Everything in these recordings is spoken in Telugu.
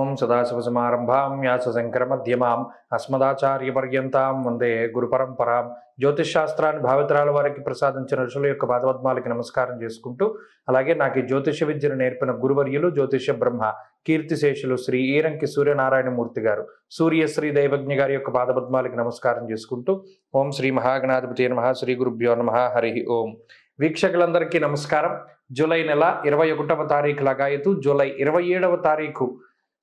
ఓం సదాశివసమారంభాం వ్యాసశంకరమధ్యమాం అస్మదాచార్యపర్యంతాం వందే గురుపరంపరాం. జ్యోతిష్ శాస్త్రాన్ని భావితరాల వారికి ప్రసాదించిన ఋషుల యొక్క పాదపద్మాలకి నమస్కారం చేసుకుంటూ, అలాగే నాకు ఈ జ్యోతిష విద్యను నేర్పిన గురువర్యులు జ్యోతిష బ్రహ్మ కీర్తిశేషులు శ్రీ ఈరంకి సూర్యనారాయణమూర్తి గారు, సూర్యశ్రీ దైవజ్ఞ గారి యొక్క పాదపద్మాలకి నమస్కారం చేసుకుంటూ, ఓం శ్రీ మహాగణాధిపతి నమః, శ్రీ గురుభ్యో నమః, హరి ఓం. వీక్షకులందరికీ నమస్కారం. జూలై నెల 21వ తారీఖు లగాయతు జూలై 27వ తారీఖు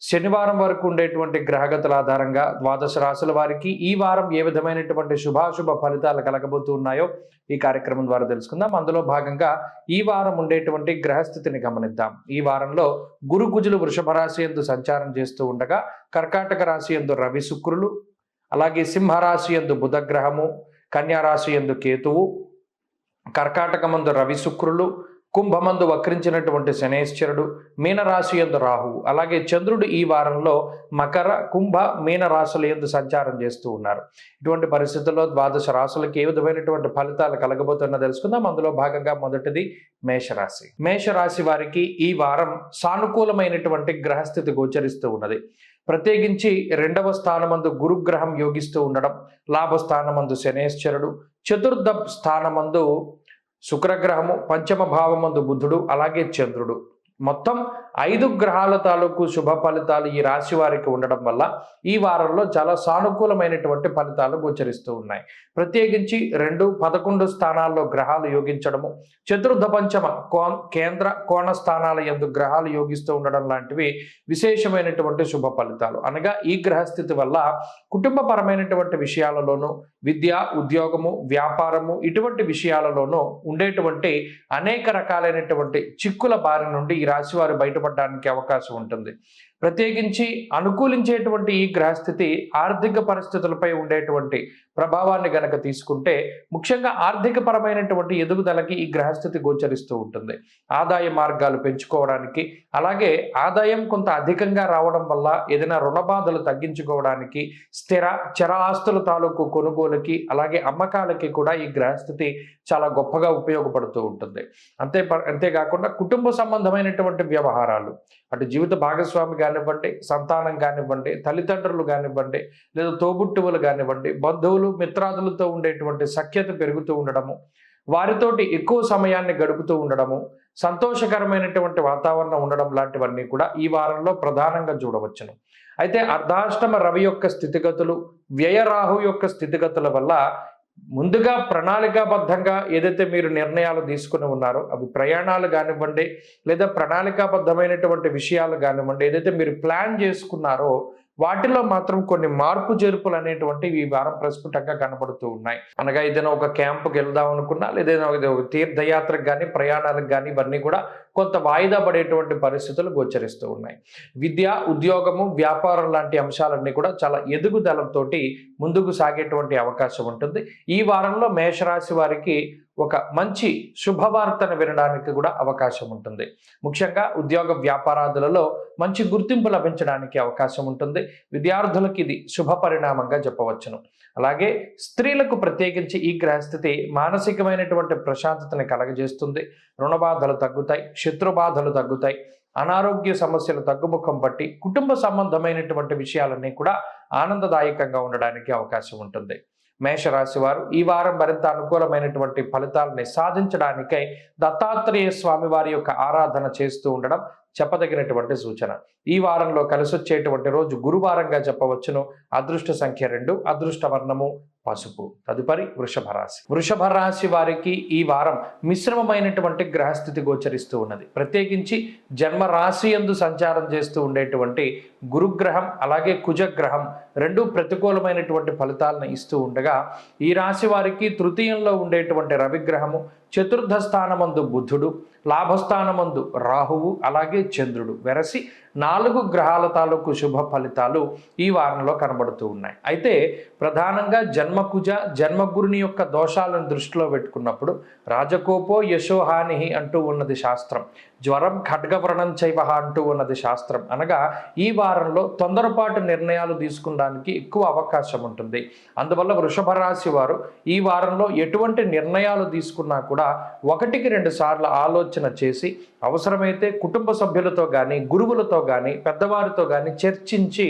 శనివారం వరకు ఉండేటువంటి గ్రహగతుల ఆధారంగా ద్వాదశ రాశుల వారికి ఈ వారం ఏ విధమైనటువంటి శుభాశుభ ఫలితాలు కలగబోతూ ఉన్నాయో ఈ కార్యక్రమం ద్వారా తెలుసుకుందాం. అందులో భాగంగా ఈ వారం ఉండేటువంటి గ్రహస్థితిని గమనిద్దాం. ఈ వారంలో గురు కుజులు వృషభ రాశి యందు సంచారం చేస్తూ ఉండగా, కర్కాటక రాశి యందు రవి శుక్రులు, అలాగే సింహరాశి యందు బుధగ్రహము, కన్యా రాశి యందు కేతువు, కర్కాటకమందు రవి శుక్రులు, కుంభమందు వక్రించినటువంటి శనేశ్వరుడు, మీనరాశి యందు రాహువు, అలాగే చంద్రుడు ఈ వారంలో మకర, కుంభ, మీన రాశుల యందు సంచారం చేస్తూ ఉన్నారు. ఇటువంటి పరిస్థితుల్లో ద్వాదశ రాశులకి ఏ విధమైనటువంటి ఫలితాలు కలగబోతున్నా తెలుసుకుందాం. అందులో భాగంగా మొదటిది మేషరాశి. మేషరాశి వారికి ఈ వారం సానుకూలమైనటువంటి గ్రహస్థితి గోచరిస్తూ ఉన్నది. ప్రత్యేకించి 2వ స్థానమందు గురుగ్రహం యోగిస్తూ ఉండడం, లాభస్థానమందు శనేశ్వరుడు, చతుర్థ స్థానమందు శుక్రగ్రహము, పంచమ భావమందు బుధుడు, అలాగే చంద్రుడు, మొత్తం 5 గ్రహాల తాలూకు శుభ ఫలితాలు ఈ రాశి వారికి ఉండడం వల్ల ఈ వారంలో చాలా సానుకూలమైనటువంటి ఫలితాలు గోచరిస్తూ ఉన్నాయి. ప్రత్యేకించి 2, 11 స్థానాల్లో గ్రహాలు యోగించడము, చతుర్థ పంచమ కేంద్ర కోణ స్థానాల యందు గ్రహాలు యోగిస్తూ ఉండడం లాంటివి విశేషమైనటువంటి శుభ ఫలితాలు. అనగా ఈ గ్రహస్థితి వల్ల కుటుంబపరమైనటువంటి విషయాలలోనూ, విద్య, ఉద్యోగము, వ్యాపారము ఇటువంటి విషయాలలోనూ ఉండేటువంటి అనేక రకాలైనటువంటి చిక్కుల బారి నుండి ఈ రాశి వారు బయటపడడానికి అవకాశం ఉంటుంది. ప్రత్యేకించి అనుకూలించేటువంటి ఈ గ్రహస్థితి ఆర్థిక పరిస్థితులపై ఉండేటువంటి ప్రభావాన్ని గనక తీసుకుంటే, ముఖ్యంగా ఆర్థిక పరమైనటువంటి ఎదుగుదలకి ఈ గ్రహస్థితి గోచరిస్తూ ఉంటుంది. ఆదాయ మార్గాలు పెంచుకోవడానికి, అలాగే ఆదాయం కొంత అధికంగా రావడం వల్ల ఏదైనా రుణ బాధలు తగ్గించుకోవడానికి, చర ఆస్తుల తాలూకు కొనుగోలుకి, అలాగే అమ్మకాలకి కూడా ఈ గ్రహస్థితి చాలా గొప్పగా ఉపయోగపడుతూ ఉంటుంది. అంతేకాకుండా కుటుంబ సంబంధమైనటువంటి వ్యవహారాలు, అటు జీవిత భాగస్వామి కానివ్వండి, సంతానం కానివ్వండి, తల్లిదండ్రులు కానివ్వండి, లేదా తోబుట్టువులు కానివ్వండి, బంధువులు, మిత్రాదులతో ఉండేటువంటి సఖ్యత పెరుగుతూ ఉండడము, వారితోటి ఎక్కువ సమయాన్ని గడుపుతూ ఉండడము, సంతోషకరమైనటువంటి వాతావరణం ఉండడం లాంటివన్నీ కూడా ఈ వారంలో ప్రధానంగా చూడవచ్చును. అయితే అర్ధాష్టమ రవి యొక్క స్థితిగతులు, వ్యయరాహు యొక్క స్థితిగతుల వల్ల ముందుగా ప్రణాళికాబద్ధంగా ఏదైతే మీరు నిర్ణయాలు తీసుకుని ఉన్నారో, అవి ప్రయాణాలు కానివ్వండి, లేదా ప్రణాళికాబద్ధమైనటువంటి విషయాలు కానివ్వండి, ఏదైతే మీరు ప్లాన్ చేసుకున్నారో వాటిలో మాత్రం కొన్ని మార్పు చేర్పులు అనేటువంటివి ఈ వారం ప్రస్ఫుటంగా కనబడుతూ ఉన్నాయి. అనగా ఏదైనా ఒక క్యాంపుకి వెళ్దాం అనుకున్నా, లేదా ఒక తీర్థయాత్రకు కానీ, ప్రయాణాలకు కానీ, ఇవన్నీ కూడా కొంత వాయిదా పడేటువంటి పరిస్థితులు గోచరిస్తూ ఉన్నాయి. విద్య, ఉద్యోగము, వ్యాపారం లాంటి అంశాలన్నీ కూడా చాలా ఎదుగుదలతోటి ముందుకు సాగేటువంటి అవకాశం ఉంటుంది. ఈ వారంలో మేషరాశి వారికి ఒక మంచి శుభవార్తను వినడానికి కూడా అవకాశం ఉంటుంది. ముఖ్యంగా ఉద్యోగ వ్యాపారాదులలో మంచి గుర్తింపు లభించడానికి అవకాశం ఉంటుంది. విద్యార్థులకు ఇది శుభ పరిణామంగా చెప్పవచ్చును. అలాగే స్త్రీలకు ప్రత్యేకించి ఈ గ్రహస్థితి మానసికమైనటువంటి ప్రశాంతతని కలగజేస్తుంది. రుణబాధలు తగ్గుతాయి, శత్రుబాధలు తగ్గుతాయి, అనారోగ్య సమస్యలు తగ్గుముఖం పట్టి కుటుంబ సంబంధమైనటువంటి విషయాలన్నీ కూడా ఆనందదాయకంగా ఉండడానికి అవకాశం ఉంటుంది. మేషరాశి వారు ఈ వారం మరింత అనుకూలమైనటువంటి ఫలితాలని సాధించడానికై దత్తాత్రేయ స్వామి వారి యొక్క ఆరాధన చేస్తూ ఉండడం చెప్పదగినటువంటి సూచన. ఈ వారంలో కలిసొచ్చేటువంటి రోజు గురువారంగా చెప్పవచ్చును. అదృష్ట సంఖ్య 2, అదృష్ట వర్ణము పసుపు. తదుపరి వృషభ రాశి. వృషభ రాశి వారికి ఈ వారం మిశ్రమమైనటువంటి గ్రహస్థితి గోచరిస్తూ ఉన్నది. ప్రత్యేకించి జన్మ రాశి యందు సంచారం చేస్తూ ఉండేటువంటి గురుగ్రహం, అలాగే కుజగ్రహం 2 ప్రతికూలమైనటువంటి ఫలితాలను ఇస్తూ ఉండగా, ఈ రాశి వారికి తృతీయంలో ఉండేటువంటి రవిగ్రహము, చతుర్థ స్థానమందు బుధుడు, లాభస్థానమందు రాహువు, అలాగే చంద్రుడు వెరసి 4 గ్రహాల తాలూకు శుభ ఫలితాలు ఈ వారంలో కనబడుతూ ఉన్నాయి. అయితే ప్రధానంగా జన్మకుజ, జన్మగురుని యొక్క దోషాలను దృష్టిలో పెట్టుకున్నప్పుడు రాజకోపో యశోహాని అంటూ ఉన్నది శాస్త్రం, జ్వరం ఖడ్గవ్రణం చైవ అంటూ ఉన్నది శాస్త్రం. అనగా ఈ వారంలో తొందరపాటు నిర్ణయాలు తీసుకోవడానికి ఎక్కువ అవకాశం ఉంటుంది. అందువల్ల వృషభ రాశి వారు ఈ వారంలో ఎటువంటి నిర్ణయాలు తీసుకున్నా కూడా ఒకటికి 2 సార్లు ఆలోచన చేసి అవసరమైతే కుటుంబ సభ్యులతో కానీ గురువులతో కానీ పెద్దవారితో కానీ చర్చించి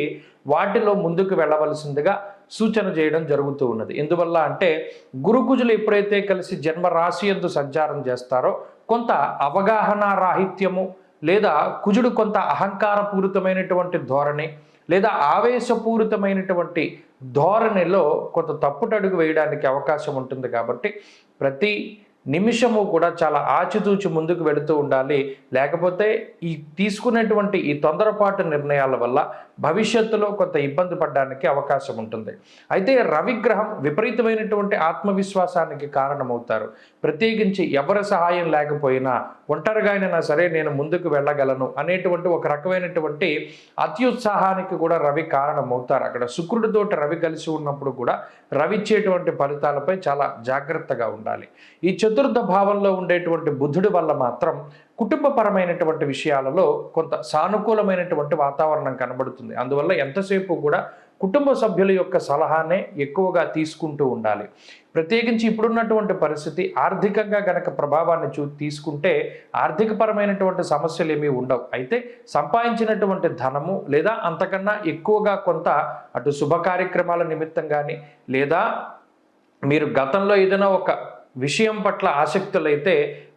వాటిలో ముందుకు వెళ్ళవలసిందిగా సూచన చేయడం జరుగుతూ ఉన్నది. ఎందువల్ల అంటే గురుకుజులు ఎప్పుడైతే కలిసి జన్మ రాశి యందు సంచారం చేస్తారో కొంత అవగాహన రాహిత్యము లేదా కుజుడు కొంత అహంకారపూరితమైనటువంటి ధోరణి లేదా ఆవేశపూరితమైనటువంటి ధోరణిలో కొంత తప్పుటడుగు వేయడానికి అవకాశం ఉంటుంది. కాబట్టి ప్రతి నిమిషము కూడా చాలా ఆచితూచి ముందుకు వెళుతూ ఉండాలి. లేకపోతే ఈ తీసుకునేటువంటి ఈ తొందరపాటు నిర్ణయాల వల్ల భవిష్యత్తులో కొంత ఇబ్బంది పడడానికి అవకాశం ఉంటుంది. అయితే రవిగ్రహం విపరీతమైనటువంటి ఆత్మవిశ్వాసానికి కారణమవుతారు. ప్రత్యేకించి ఎవరి సహాయం లేకపోయినా ఒంటరిగా అయినా సరే నేను ముందుకు వెళ్ళగలను అనేటువంటి ఒక రకమైనటువంటి అత్యుత్సాహానికి కూడా రవి కారణమవుతారు. అక్కడ శుక్రుడితోటి రవి కలిసి ఉన్నప్పుడు కూడా రవి ఇచ్చేటువంటి ఫలితాలపై చాలా జాగ్రత్తగా ఉండాలి. ఈ చతుర్థ భావంలో ఉండేటువంటి బుధుడి వల్ల మాత్రం కుటుంబపరమైనటువంటి విషయాలలో కొంత సానుకూలమైనటువంటి వాతావరణం కనబడుతుంది. అందువల్ల ఎంతసేపు కూడా కుటుంబ సభ్యుల యొక్క సలహానే ఎక్కువగా తీసుకుంటూ ఉండాలి. ప్రత్యేకించి ఇప్పుడున్నటువంటి పరిస్థితి ఆర్థికంగా గనక ప్రభావాన్ని తీసుకుంటే ఆర్థికపరమైనటువంటి సమస్యలు ఏమీ ఉండవు. అయితే సంపాదించినటువంటి ధనము లేదా అంతకన్నా ఎక్కువగా కొంత అటు శుభ కార్యక్రమాల నిమిత్తం కానీ లేదా మీరు గతంలో ఏదైనా ఒక విషయం పట్ల ఆసక్తులైతే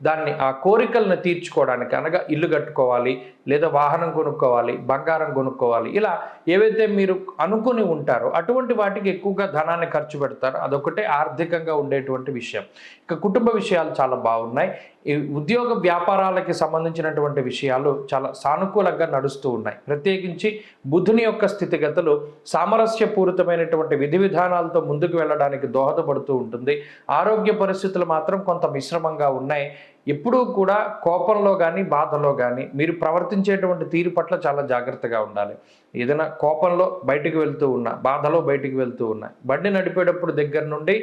దాన్ని ఆ కోరికలను తీర్చుకోవడానికి అనగా ఇల్లు కట్టుకోవాలి లేదా వాహనం కొనుక్కోవాలి, బంగారం కొనుక్కోవాలి, ఇలా ఏవైతే మీరు అనుకుని ఉంటారో అటువంటి వాటికి ఎక్కువగా ధనాన్ని ఖర్చు పెడతారు. అదొకటే ఆర్థికంగా ఉండేటువంటి విషయం. ఇక కుటుంబ విషయాలు చాలా బాగున్నాయి. ఈ ఉద్యోగ వ్యాపారాలకి సంబంధించినటువంటి విషయాలు చాలా సానుకూలంగా నడుస్తూ ఉన్నాయి. ప్రత్యేకించి బుధుని యొక్క స్థితిగతులు సామరస్యపూరితమైనటువంటి విధి విధానాలతో ముందుకు వెళ్ళడానికి దోహదపడుతూ ఉంటుంది. ఆరోగ్య పరిస్థితులు మాత్రం కొంత మిశ్రమంగా ఉన్నాయి. ఎప్పుడూ కూడా కోపంలో కానీ బాధలో కానీ మీరు ప్రవర్తించేటువంటి తీరు పట్ల చాలా జాగ్రత్తగా ఉండాలి. ఏదైనా కోపంలో బయటికి వెళ్తూ ఉన్నా, బాధలో బయటికి వెళ్తూ ఉన్నా, బండి నడిపేటప్పుడు దగ్గర నుండి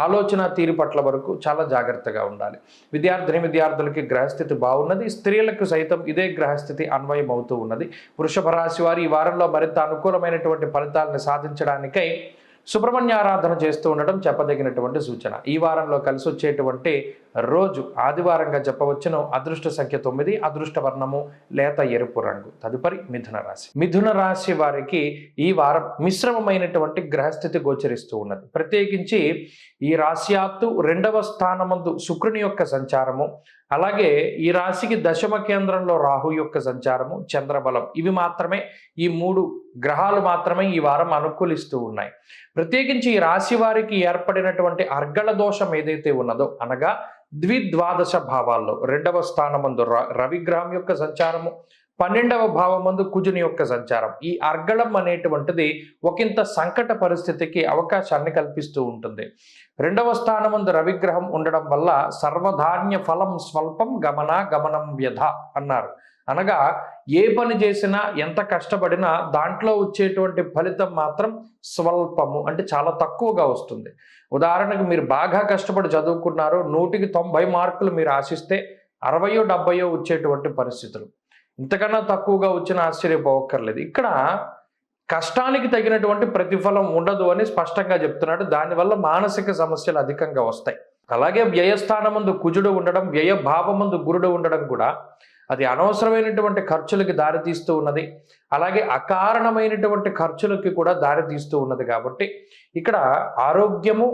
ఆలోచన తీరు పట్ల వరకు చాలా జాగ్రత్తగా ఉండాలి. విద్యార్థులకి గ్రహస్థితి బాగున్నది. స్త్రీలకు సైతం ఇదే గ్రహస్థితి అన్వయం అవుతూ ఉన్నది. వృషభ రాశి వారు ఈ వారంలో మరింత అనుకూలమైనటువంటి ఫలితాలను సాధించడానికై సుబ్రహ్మణ్య ఆరాధన చేస్తూ ఉండడం చెప్పదగినటువంటి సూచన. ఈ వారంలో కలిసి వచ్చేటువంటి రోజు ఆదివారంగా చెప్పవచ్చును. అదృష్ట సంఖ్య 9, అదృష్ట వర్ణము లేత ఎరుపు రంగు. తదుపరి మిథున రాశి. మిథున రాశి వారికి ఈ వారం మిశ్రమమైనటువంటి గ్రహస్థితి గోచరిస్తూ ఉన్నది. ప్రత్యేకించి ఈ రాశ్యాత్తు 2వ స్థానమందు శుక్రుని యొక్క సంచారము, అలాగే ఈ రాశికి దశమ కేంద్రంలో రాహు యొక్క సంచారము, చంద్రబలం, ఇవి మాత్రమే, ఈ 3 గ్రహాలు మాత్రమే ఈ వారం అనుకూలిస్తూ ఉన్నాయి. ప్రత్యేకించి ఈ రాశి వారికి ఏర్పడినటువంటి అర్గళ దోషం ఏదైతే ఉన్నదో అనగా ద్విద్వాదశ భావాల్లో 2వ స్థానమందు రవిగ్రహం యొక్క సంచారము, 12వ భావమందు కుజుని యొక్క సంచారం, ఈ అర్గళం అనేటువంటిది ఒకంత సంకట పరిస్థితికి అవకాశాన్ని కల్పిస్తూ ఉంటుంది. 2వ స్థానమందు రవిగ్రహం ఉండడం వల్ల సర్వధాన్య ఫలం స్వల్పం గమనం వ్యధ అన్నారు. అనగా ఏ పని చేసినా ఎంత కష్టపడినా దాంట్లో వచ్చేటువంటి ఫలితం మాత్రం స్వల్పము, అంటే చాలా తక్కువగా వస్తుంది. ఉదాహరణకు మీరు బాగా కష్టపడి చదువుకున్నారు, 100కి 90 మార్కులు మీరు ఆశిస్తే 60 70 వచ్చేటువంటి పరిస్థితులు. ఇంతకన్నా తక్కువగా వచ్చిన ఆశ్చర్యపోవక్కర్లేదు. ఇక్కడ కష్టానికి తగినటువంటి ప్రతిఫలం ఉండదు అని స్పష్టంగా చెప్తున్నాడు. దానివల్ల మానసిక సమస్యలు అధికంగా వస్తాయి. అలాగే వ్యయస్థానమందు కుజుడు ఉండడం, వ్యయ భావమందు గురుడు ఉండడం కూడా అది అనవసరమైనటువంటి ఖర్చులకి దారితీస్తూ ఉన్నది. అలాగే అకారణమైనటువంటి ఖర్చులకి కూడా దారితీస్తూ ఉన్నది. కాబట్టి ఇక్కడ ఆరోగ్యము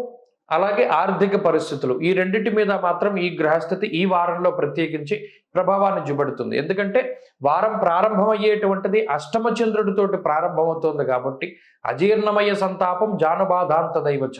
అలాగే ఆర్థిక పరిస్థితులు ఈ రెండింటి మీద మాత్రం ఈ గ్రహస్థితి ఈ వారంలో ప్రత్యేకించి ప్రభావాన్ని చూపెడుతుంది. ఎందుకంటే వారం ప్రారంభమయ్యేటువంటిది అష్టమ చంద్రుడితోటి ప్రారంభమవుతుంది. కాబట్టి అజీర్ణమయ సంతాపం జానబాధాంత దైవచ,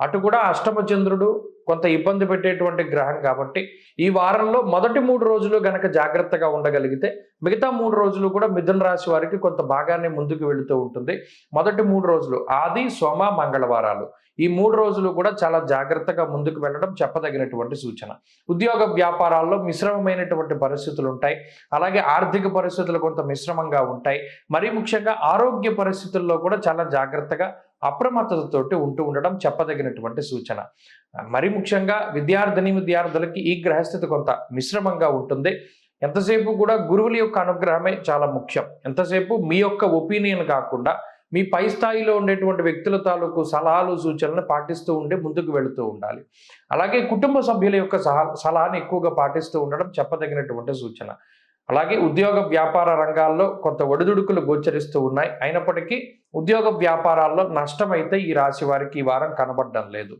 అటు కూడా అష్టమ చంద్రుడు కొంత ఇబ్బంది పెట్టేటువంటి గ్రహం. కాబట్టి ఈ వారంలో మొదటి 3 రోజులు గనక జాగ్రత్తగా ఉండగలిగితే మిగతా 3 రోజులు కూడా మిథున రాశి వారికి కొంత బాగానే ముందుకు వెళుతూ ఉంటుంది. మొదటి 3 రోజులు ఆది సోమ మంగళవారాలు, ఈ 3 రోజులు కూడా చాలా జాగ్రత్తగా ముందుకు వెళ్ళడం చెప్పదగినటువంటి సూచన. ఉద్యోగ వ్యాపారాల్లో మిశ్రమమైనటువంటి పరిస్థితులు ఉంటాయి. అలాగే ఆర్థిక పరిస్థితులు కొంత మిశ్రమంగా ఉంటాయి. మరీ ముఖ్యంగా ఆరోగ్య పరిస్థితుల్లో కూడా చాలా జాగ్రత్తగా అప్రమత్తతతోటి ఉంటూ ఉండడం చెప్పదగినటువంటి సూచన. మరి ముఖ్యంగా విద్యార్థులకి ఈ గ్రహస్థితి కొంత మిశ్రమంగా ఉంటుంది. ఎంతసేపు కూడా గురువుల యొక్క అనుగ్రహమే చాలా ముఖ్యం. ఎంతసేపు మీ యొక్క ఒపీనియన్ కాకుండా మీ పై స్థాయిలో ఉండేటువంటి వ్యక్తుల తాలూకు సలహాలు సూచనలను పాటిస్తూ ఉండి ముందుకు వెళుతూ ఉండాలి. అలాగే కుటుంబ సభ్యుల యొక్క సలహాని ఎక్కువగా పాటిస్తూ ఉండడం చెప్పదగినటువంటి సూచన. అలాగే ఉద్యోగ వ్యాపార రంగాల్లో కొంత ఒడిదుడుకులు గోచరిస్తూ ఉన్నాయి. అయినప్పటికీ ఉద్యోగ వ్యాపారాల్లో నష్టమైతే ఈ రాశి వారికి ఈ వారం కనబడడం లేదు.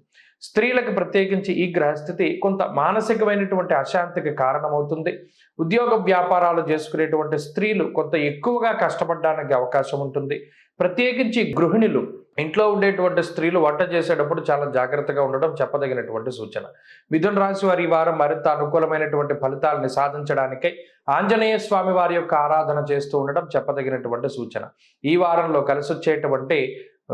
స్త్రీలకు ప్రత్యేకించి ఈ గ్రహస్థితి కొంత మానసికమైనటువంటి అశాంతికి కారణమవుతుంది. ఉద్యోగ వ్యాపారాలు చేసుకునేటువంటి స్త్రీలు కొంత ఎక్కువగా కష్టపడడానికి అవకాశం ఉంటుంది. ప్రత్యేకించి గృహిణులు, ఇంట్లో ఉండేటువంటి స్త్రీలు వంట చేసేటప్పుడు చాలా జాగ్రత్తగా ఉండడం చెప్పదగినటువంటి సూచన. మిథున రాశి వారి ఈ వారం మరింత అనుకూలమైనటువంటి ఫలితాలని సాధించడానికై ఆంజనేయ స్వామి వారి యొక్క ఆరాధన చేస్తూ ఉండడం చెప్పదగినటువంటి సూచన. ఈ వారంలో కలిసి వచ్చేటువంటి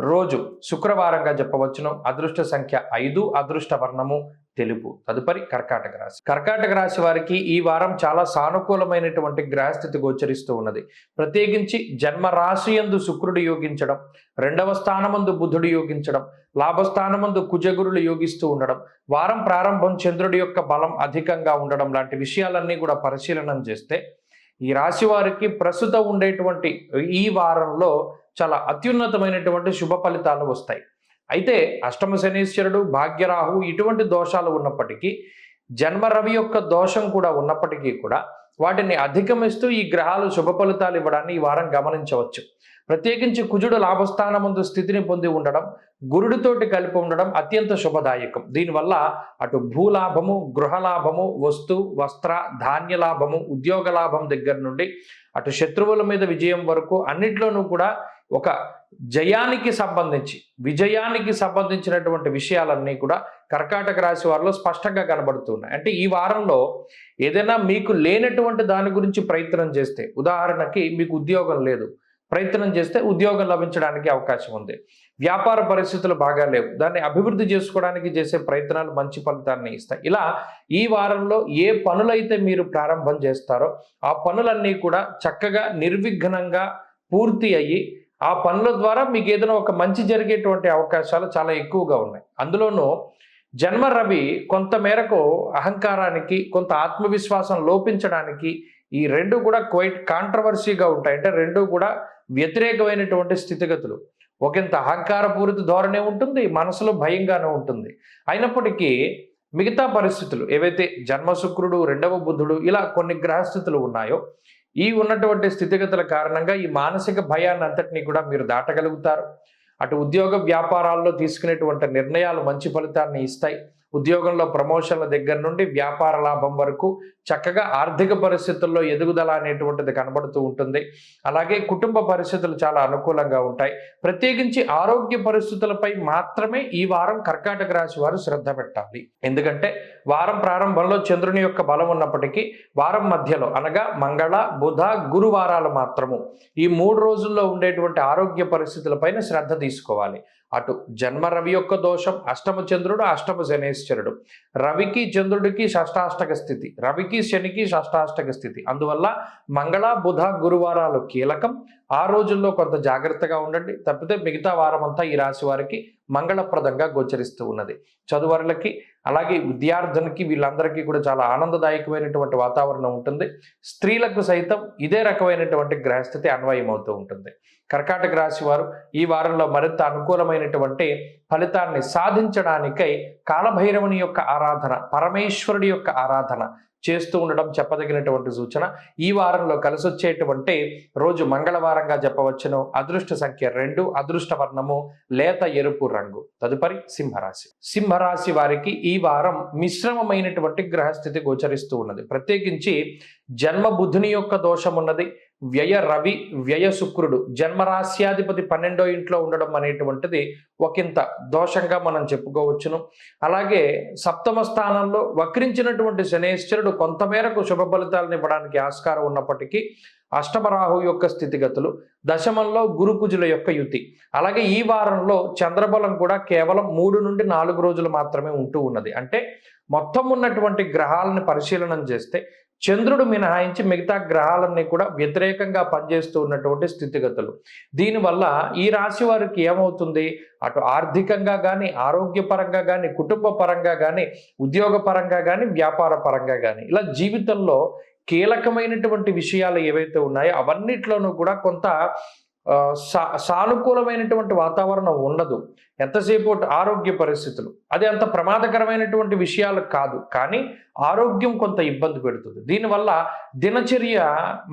రోజు శుక్రవారంగా చెప్పవచ్చును. అదృష్ట సంఖ్య 5, అదృష్ట వర్ణము తెలుపు. తదుపరి కర్కాటక రాశి. కర్కాటక రాశి వారికి ఈ వారం చాలా సానుకూలమైనటువంటి గ్రహస్థితి గోచరిస్తూ ఉన్నది. ప్రత్యేకించి జన్మ రాశి యందు శుక్రుడు యోగించడం, 2వ స్థానమందు బుధుడు యోగించడం, లాభస్థానమందు కుజగురులు యోగిస్తూ ఉండడం, వారం ప్రారంభం చంద్రుడి యొక్క బలం అధికంగా ఉండడం లాంటి విషయాలన్నీ కూడా పరిశీలనం చేస్తే ఈ రాశి వారికి ప్రస్తుతం ఉండేటువంటి ఈ వారంలో చాలా అత్యున్నతమైనటువంటి శుభ ఫలితాలు వస్తాయి. అయితే అష్టమ శనీశ్వరుడు, భాగ్యరాహు ఇటువంటి దోషాలు ఉన్నప్పటికీ, జన్మ రవి యొక్క దోషం కూడా ఉన్నప్పటికీ కూడా వాటిని అధిగమిస్తూ ఈ గ్రహాలు శుభ ఫలితాలు ఇవ్వడాన్ని ఈ వారం గమనించవచ్చు. ప్రత్యేకించి కుజుడు లాభస్థానమందు స్థితిని పొంది ఉండడం, గురుడితోటి కలిపి ఉండడం అత్యంత శుభదాయకం. దీనివల్ల అటు భూలాభము, గృహలాభము, వస్త్ర ధాన్య లాభము, ఉద్యోగ లాభం దగ్గర నుండి అటు శత్రువుల మీద విజయం వరకు అన్నిట్లోనూ కూడా ఒక విజయానికి సంబంధించినటువంటి విషయాలన్నీ కూడా కర్కాటక రాశి వారిలో స్పష్టంగా కనబడుతున్నాయి. అంటే ఈ వారంలో ఏదైనా మీకు లేనటువంటి దాని గురించి ప్రయత్నం చేస్తే, ఉదాహరణకి మీకు ఉద్యోగం లేదు, ప్రయత్నం చేస్తే ఉద్యోగం లభించడానికి అవకాశం ఉంది. వ్యాపార పరిస్థితులు బాగా లేవు, దాన్ని అభివృద్ధి చేసుకోవడానికి చేసే ప్రయత్నాలు మంచి ఫలితాన్ని ఇస్తాయి. ఇలా ఈ వారంలో ఏ పనులైతే మీరు ప్రారంభం చేస్తారో ఆ పనులన్నీ కూడా చక్కగా నిర్విఘ్నంగా పూర్తి అయ్యి ఆ పనుల ద్వారా మీకు ఏదైనా ఒక మంచి జరిగేటువంటి అవకాశాలు చాలా ఎక్కువగా ఉన్నాయి. అందులోనూ జన్మ రవి కొంత మేరకు అహంకారానికి, కొంత ఆత్మవిశ్వాసం లోపించడానికి ఈ రెండు కూడా క్వైట్ కాంట్రవర్సీగా ఉంటాయి. అంటే రెండు కూడా వ్యతిరేకమైనటువంటి స్థితిగతులు. ఒకంత అహంకారపూరిత ధోరణి ఉంటుంది, మనసులో భయంగానే ఉంటుంది. అయినప్పటికీ మిగతా పరిస్థితులు ఏవైతే జన్మ శుక్రుడు, 2వ బుధుడు ఇలా కొన్ని గ్రహస్థితులు ఉన్నాయో ఈ ఉన్నటువంటి స్థితిగతుల కారణంగా ఈ మానసిక భయాన్ని అంతటినీ కూడా మీరు దాటగలుగుతారు. అటు ఉద్యోగ వ్యాపారాల్లో తీసుకునేటువంటి నిర్ణయాలు మంచి ఫలితాన్ని ఇస్తాయి. ఉద్యోగంలో ప్రమోషన్ల దగ్గర నుండి వ్యాపార లాభం వరకు చక్కగా ఆర్థిక పరిస్థితుల్లో ఎదుగుదల అనేటువంటిది కనబడుతూ ఉంటుంది. అలాగే కుటుంబ పరిస్థితులు చాలా అనుకూలంగా ఉంటాయి. ప్రత్యేకించి ఆరోగ్య పరిస్థితులపై మాత్రమే ఈ వారం కర్కాటక రాశి వారు శ్రద్ధ పెట్టాలి. ఎందుకంటే వారం ప్రారంభంలో చంద్రుని యొక్క బలం ఉన్నప్పటికీ వారం మధ్యలో అనగా మంగళ, బుధ, గురువారాలు మాత్రము ఈ 3 రోజుల్లో ఉండేటువంటి ఆరోగ్య పరిస్థితులపైన శ్రద్ధ తీసుకోవాలి. అటు జన్మ రవి యొక్క దోషం, అష్టమ చంద్రుడు, అష్టమ శనేశ్వరుడు, రవికి చంద్రుడికి షష్టాష్టక స్థితి, రవికి శనికి షష్టాష్టక స్థితి. అందువల్ల మంగళ, బుధ, గురువారాలు కీలకం. ఆ రోజుల్లో కొంత జాగ్రత్తగా ఉండండి. తప్పితే మిగతా వారం అంతా ఈ రాశి వారికి మంగళప్రదంగా గోచరిస్తూ ఉన్నది. చదువరులకి అలాగే విద్యార్థులకి వీళ్ళందరికీ కూడా చాలా ఆనందదాయకమైనటువంటి వాతావరణం ఉంటుంది. స్త్రీలకు సైతం ఇదే రకమైనటువంటి గ్రహస్థితి అన్వయం అవుతూ ఉంటుంది. కర్కాటక రాశి వారు ఈ వారంలో మరింత అనుకూలమైనటువంటి ఫలితాన్ని సాధించడానికై కాలభైరవుని యొక్క ఆరాధన, పరమేశ్వరుడి యొక్క ఆరాధన చేస్తూ ఉండడం చెప్పదగినటువంటి సూచన. ఈ వారంలో కలిసొచ్చేటువంటి రోజు మంగళవారంగా చెప్పవచ్చును. అదృష్ట సంఖ్య 2, అదృష్ట వర్ణము లేత ఎరుపు రంగు. తదుపరి సింహరాశి. సింహరాశి వారికి ఈ వారం మిశ్రమమైనటువంటి గ్రహస్థితి గోచరిస్తూ ఉన్నది. ప్రత్యేకించి జన్మ బుధుని యొక్క దోషం ఉన్నది. వ్యయ రవి, వ్యయ శుక్రుడు, జన్మరాశ్యాధిపతి 12వ ఇంట్లో ఉండడం అనేటువంటిది ఒకంత దోషంగా మనం చెప్పుకోవచ్చును. అలాగే సప్తమ స్థానంలో వక్రించినటువంటి శనేశ్వరుడు కొంతమేరకు శుభ ఫలితాలను ఇవ్వడానికి ఆస్కారం ఉన్నప్పటికీ అష్టమ రాహు యొక్క స్థితిగతులు, దశమంలో గురుకుజుల యొక్క యుతి, అలాగే ఈ వారంలో చంద్రబలం కూడా కేవలం 3 నుండి 4 రోజులు మాత్రమే ఉంటూ ఉన్నది. అంటే మొత్తం ఉన్నటువంటి గ్రహాలను పరిశీలనం చేస్తే చంద్రుడు మినహాయించి మిగతా గ్రహాలన్నీ కూడా వ్యతిరేకంగా పనిచేస్తూ ఉన్నటువంటి స్థితిగతులు. దీనివల్ల ఈ రాశి వారికి ఏమవుతుంది, అటు ఆర్థికంగా కానీ, ఆరోగ్యపరంగా కానీ, కుటుంబ పరంగా కానీ, ఉద్యోగ పరంగా కానీ, వ్యాపార పరంగా కానీ ఇలా జీవితంలో కీలకమైనటువంటి విషయాలు ఏవైతే ఉన్నాయో అవన్నిట్లోనూ కూడా కొంత సానుకూలమైనటువంటి వాతావరణం ఉండదు. ఎంతసేపు ఆరోగ్య పరిస్థితులు అది అంత ప్రమాదకరమైనటువంటి విషయాలు కాదు, కానీ ఆరోగ్యం కొంత ఇబ్బంది పెడుతుంది. దీనివల్ల దినచర్య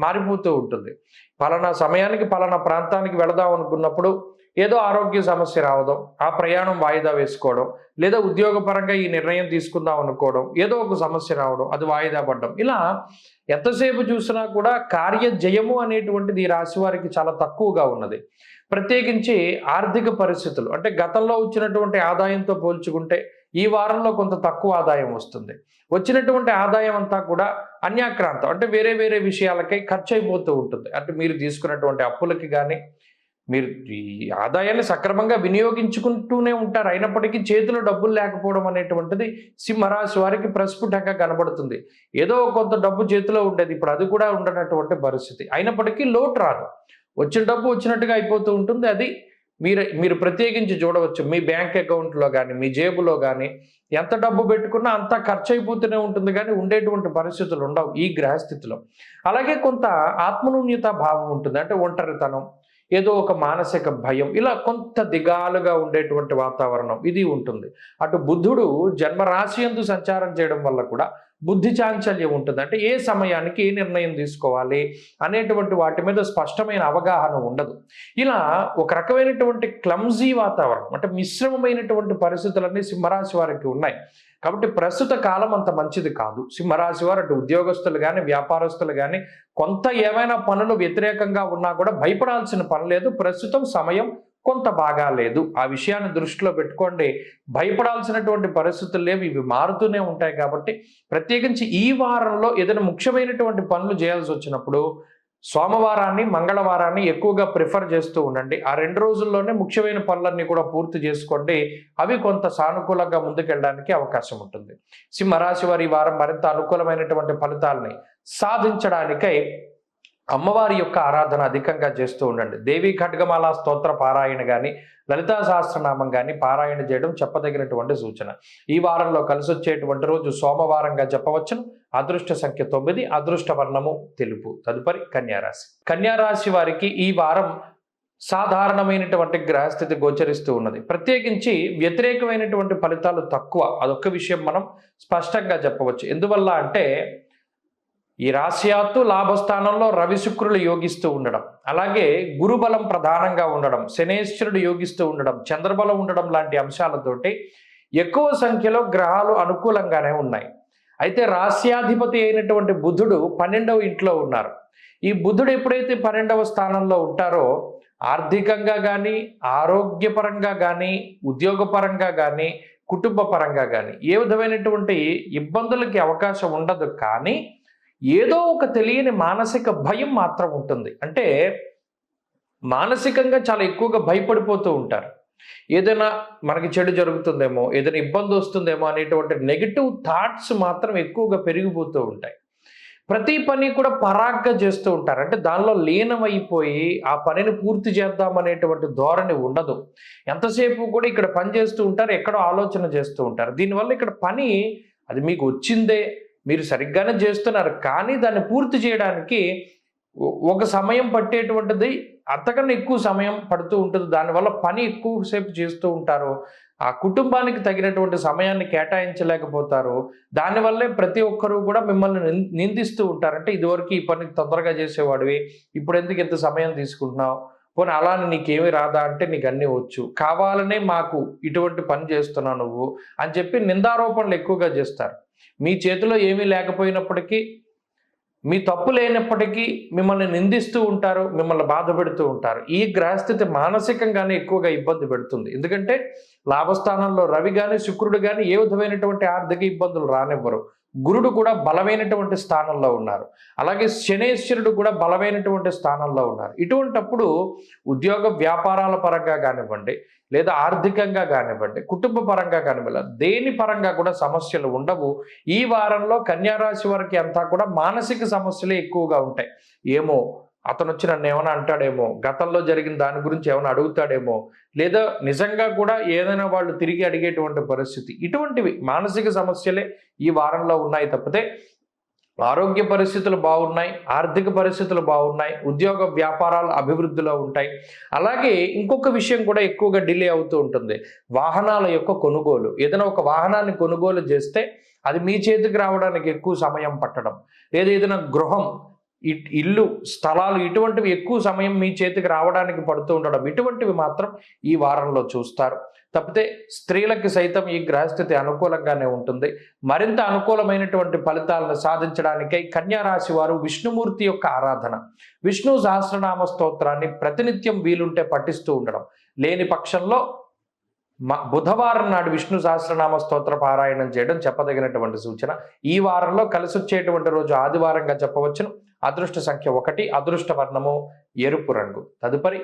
మారిపోతూ ఉంటుంది. పలానా సమయానికి పలానా ప్రాంతానికి వెళదాం అనుకున్నప్పుడు ఏదో ఆరోగ్య సమస్య రావడం, ఆ ప్రయాణం వాయిదా వేసుకోవడం, లేదా ఉద్యోగపరంగా ఈ నిర్ణయం తీసుకుందాం అనుకోవడం, ఏదో ఒక సమస్య రావడం, అది వాయిదా పడడం, ఇలా ఎంతసేపు చూసినా కూడా కార్యజయము అనేటువంటిది ఈ రాశి వారికి చాలా తక్కువగా ఉన్నది. ప్రత్యేకించి ఆర్థిక పరిస్థితులు అంటే గతంలో వచ్చినటువంటి ఆదాయంతో పోల్చుకుంటే ఈ వారంలో కొంత తక్కువ ఆదాయం వస్తుంది. వచ్చినటువంటి ఆదాయం అంతా కూడా అన్యాక్రాంతం అంటే వేరే వేరే విషయాలకై ఖర్చు అయిపోతూ ఉంటుంది. అంటే మీరు తీసుకున్నటువంటి అప్పులకి కానీ మీరు ఈ ఆదాయాన్ని సక్రమంగా వినియోగించుకుంటూనే ఉంటారు, అయినప్పటికీ చేతిలో డబ్బులు లేకపోవడం అనేటువంటిది సింహరాశి వారికి ప్రస్ఫుటంగా కనబడుతుంది. ఏదో కొంత డబ్బు చేతిలో ఉండేది, ఇప్పుడు అది కూడా ఉండనటువంటి పరిస్థితి. అయినప్పటికీ లోటు రాదు, వచ్చిన డబ్బు వచ్చినట్టుగా అయిపోతూ ఉంటుంది. అది మీరు ప్రత్యేకించి చూడవచ్చు. మీ బ్యాంక్ అకౌంట్లో కానీ మీ జేబులో కానీ ఎంత డబ్బు పెట్టుకున్నా అంతా ఖర్చు అయిపోతూనే ఉంటుంది, కానీ ఉండేటువంటి పరిస్థితులు ఉండవు ఈ గ్రహస్థితిలో. అలాగే కొంత ఆత్మన్యూన్యత భావం ఉంటుంది, అంటే ఒంటరితనం, ఏదో ఒక మానసిక భయం, ఇలా కొంత దిగాలుగా ఉండేటువంటి వాతావరణం ఇది ఉంటుంది. అటు బుధుడు జన్మరాశి యందు సంచారం చేయడం వల్ల కూడా బుద్ధి చాంచల్యం ఉంటుంది. అంటే ఏ సమయానికి ఏ నిర్ణయం తీసుకోవాలి అనేటువంటి వాటి మీద స్పష్టమైన అవగాహన ఉండదు. ఇలా ఒక రకమైనటువంటి క్లమ్జీ వాతావరణం, అంటే మిశ్రమమైనటువంటి పరిస్థితులన్నీ సింహరాశి వారికి ఉన్నాయి. కాబట్టి ప్రస్తుత కాలం అంత మంచిది కాదు. సింహరాశి వారు అటు ఉద్యోగస్తులు కానీ వ్యాపారస్తులు కానీ కొంత ఏమైనా పనులు వ్యతిరేకంగా ఉన్నా కూడా భయపడాల్సిన పని లేదు. ప్రస్తుతం సమయం కొంత బాగా లేదు, ఆ విషయాన్ని దృష్టిలో పెట్టుకోండి. భయపడాల్సినటువంటి పరిస్థితులు లేవు, ఇవి మారుతూనే ఉంటాయి. కాబట్టి ప్రత్యేకించి ఈ వారంలో ఏదైనా ముఖ్యమైనటువంటి పనులు చేయాల్సి వచ్చినప్పుడు సోమవారాన్ని మంగళవారాన్ని ఎక్కువగా ప్రిఫర్ చేస్తూ ఉండండి. ఆ 2 రోజుల్లోనే ముఖ్యమైన పనులన్నీ కూడా పూర్తి చేసుకోండి, అవి కొంత సానుకూలంగా ముందుకెళ్ళడానికి అవకాశం ఉంటుంది. సింహరాశి వారి వారం మరింత అనుకూలమైనటువంటి ఫలితాలని సాధించడానికై అమ్మవారి యొక్క ఆరాధన అధికంగా చేస్తూ ఉండండి. దేవి ఖడ్గమాల స్తోత్ర పారాయణ కానీ లలితా సహస్రనామం కానీ పారాయణ చేయడం చెప్పదగినటువంటి సూచన. ఈ వారంలో కలిసి వచ్చేటువంటి రోజు సోమవారంగా చెప్పవచ్చును. అదృష్ట సంఖ్య 9, అదృష్ట వర్ణము తెలుపు. తదుపరి కన్యారాశి. కన్యారాశి వారికి ఈ వారం సాధారణమైనటువంటి గ్రహస్థితి గోచరిస్తూ ఉన్నది. ప్రత్యేకించి వ్యతిరేకమైనటువంటి ఫలితాలు తక్కువ, అదొక్క విషయం మనం స్పష్టంగా చెప్పవచ్చు. ఎందువల్ల అంటే ఈ రాశ్యాత్తు లాభస్థానంలో రవి శుక్రులు యోగిస్తూ ఉండడం, అలాగే గురుబలం ప్రధానంగా ఉండడం, శనేశ్వరుడు యోగిస్తూ ఉండడం, చంద్రబలం ఉండడం లాంటి అంశాలతోటి ఎక్కువ సంఖ్యలో గ్రహాలు అనుకూలంగానే ఉన్నాయి. అయితే రాశ్యాధిపతి అయినటువంటి బుధుడు 12వ ఇంట్లో ఉన్నారు. ఈ బుధుడు ఎప్పుడైతే 12వ స్థానంలో ఉంటారో ఆర్థికంగా కానీ ఆరోగ్యపరంగా కానీ ఉద్యోగపరంగా కానీ కుటుంబ పరంగా కానీ ఏ విధమైనటువంటి ఇబ్బందులకి అవకాశం ఉండదు. కానీ ఏదో ఒక తెలియని మానసిక భయం మాత్రం ఉంటుంది. అంటే మానసికంగా చాలా ఎక్కువగా భయపడిపోతూ ఉంటారు. ఏదైనా మనకి చెడు జరుగుతుందేమో, ఏదైనా ఇబ్బంది వస్తుందేమో అనేటువంటి నెగిటివ్ థాట్స్ మాత్రం ఎక్కువగా పెరిగిపోతూ ఉంటాయి. ప్రతి పని కూడా పరాగ్గా చేస్తూ ఉంటారు, అంటే దానిలో లీనమైపోయి ఆ పనిని పూర్తి చేద్దామనేటువంటి ధోరణి ఉండదు. ఎంతసేపు కూడా ఇక్కడ పని చేస్తూ ఉంటారు, ఎక్కడో ఆలోచన చేస్తూ ఉంటారు. దీనివల్ల ఇక్కడ పని అది మీకు వచ్చిందే, మీరు సరిగ్గానే చేస్తున్నారు, కానీ దాన్ని పూర్తి చేయడానికి ఒక సమయం పట్టేటువంటిది అంతకన్నా ఎక్కువ సమయం పడుతూ ఉంటుంది. దానివల్ల పని ఎక్కువసేపు చేస్తూ ఉంటారు, ఆ కుటుంబానికి తగినటువంటి సమయాన్ని కేటాయించలేకపోతారు. దానివల్లే ప్రతి ఒక్కరూ కూడా మిమ్మల్ని నిందిస్తూ ఉంటారు. అంటే ఇదివరకు ఈ పని తొందరగా చేసేవాడివి, ఇప్పుడు ఎందుకు ఇంత సమయం తీసుకుంటున్నావు, పోనీ అలానే నీకేమీ రాదా అంటే నీకు అన్నీ వచ్చు, కావాలనే మాకు ఇటువంటి పని చేస్తున్నావు నువ్వు అని చెప్పి నిందారోపణలు ఎక్కువగా చేస్తారు. మీ చేతిలో ఏమీ లేకపోయినప్పటికీ, మీ తప్పు లేనప్పటికీ మిమ్మల్ని నిందిస్తూ ఉంటారు, మిమ్మల్ని బాధ పెడుతూ ఉంటారు. ఈ గ్రహస్థితి మానసికంగానే ఎక్కువగా ఇబ్బంది పెడుతుంది. ఎందుకంటే లాభస్థానంలో రవి కానీ శుక్రుడు కానీ ఏ విధమైనటువంటి ఆర్థిక ఇబ్బందులు రానివ్వరు. గురుడు కూడా బలమైనటువంటి స్థానంలో ఉన్నారు, అలాగే శనేశ్వరుడు కూడా బలమైనటువంటి స్థానంలో ఉన్నారు. ఇటువంటప్పుడు ఉద్యోగ వ్యాపారాల పరంగా కానివ్వండి, లేదా ఆర్థికంగా కానివ్వండి, కుటుంబ పరంగా కానివ్వండి, దేని పరంగా కూడా సమస్యలు ఉండవు. ఈ వారంలో కన్యారాశి వారికి అంతా కూడా మానసిక సమస్యలే ఎక్కువగా ఉంటాయి. ఏమో అతను వచ్చి నన్ను ఏమైనా అంటాడేమో, గతంలో జరిగిన దాని గురించి ఏమైనా అడుగుతాడేమో, లేదా నిజంగా కూడా ఏదైనా వాళ్ళు తిరిగి అడిగేటువంటి పరిస్థితి, ఇటువంటివి మానసిక సమస్యలే ఈ వారంలో ఉన్నాయి తప్పితే ఆరోగ్య పరిస్థితులు బాగున్నాయి, ఆర్థిక పరిస్థితులు బాగున్నాయి, ఉద్యోగ వ్యాపారాలు అభివృద్ధిలో ఉంటాయి. అలాగే ఇంకొక విషయం కూడా ఎక్కువగా డిలే అవుతూ ఉంటుంది, వాహనాల యొక్క కొనుగోలు. ఏదైనా ఒక వాహనాన్ని కొనుగోలు చేస్తే అది మీ చేతికి రావడానికి ఎక్కువ సమయం పట్టడం, లేదా ఏదైనా గృహం, ఇల్లు, స్థలాలు ఇటువంటివి ఎక్కువ సమయం మీ చేతికి రావడానికి పడుతూ ఉండడం, ఇటువంటివి మాత్రం ఈ వారంలో చూస్తారు. తప్పితే స్త్రీలకి సైతం ఈ గ్రహస్థితి అనుకూలంగానే ఉంటుంది. మరింత అనుకూలమైనటువంటి ఫలితాలను సాధించడానికై కన్యా రాశి వారు విష్ణుమూర్తి యొక్క ఆరాధన, విష్ణు సహస్రనామ స్తోత్రాన్ని ప్రతినిత్యం వీలుంటే పఠిస్తూ ఉండడం, లేని పక్షంలో బుధవారం నాడు విష్ణు సహస్రనామ స్తోత్ర పారాయణం చేయడం చెప్పదగినటువంటి సూచన. ఈ వారంలో కలిసి వచ్చేటువంటి రోజు ఆదివారంగా చెప్పవచ్చును. అదృష్ట సంఖ్య 1, అదృష్ట వర్ణము ఎరుపు రంగు. తదుపరి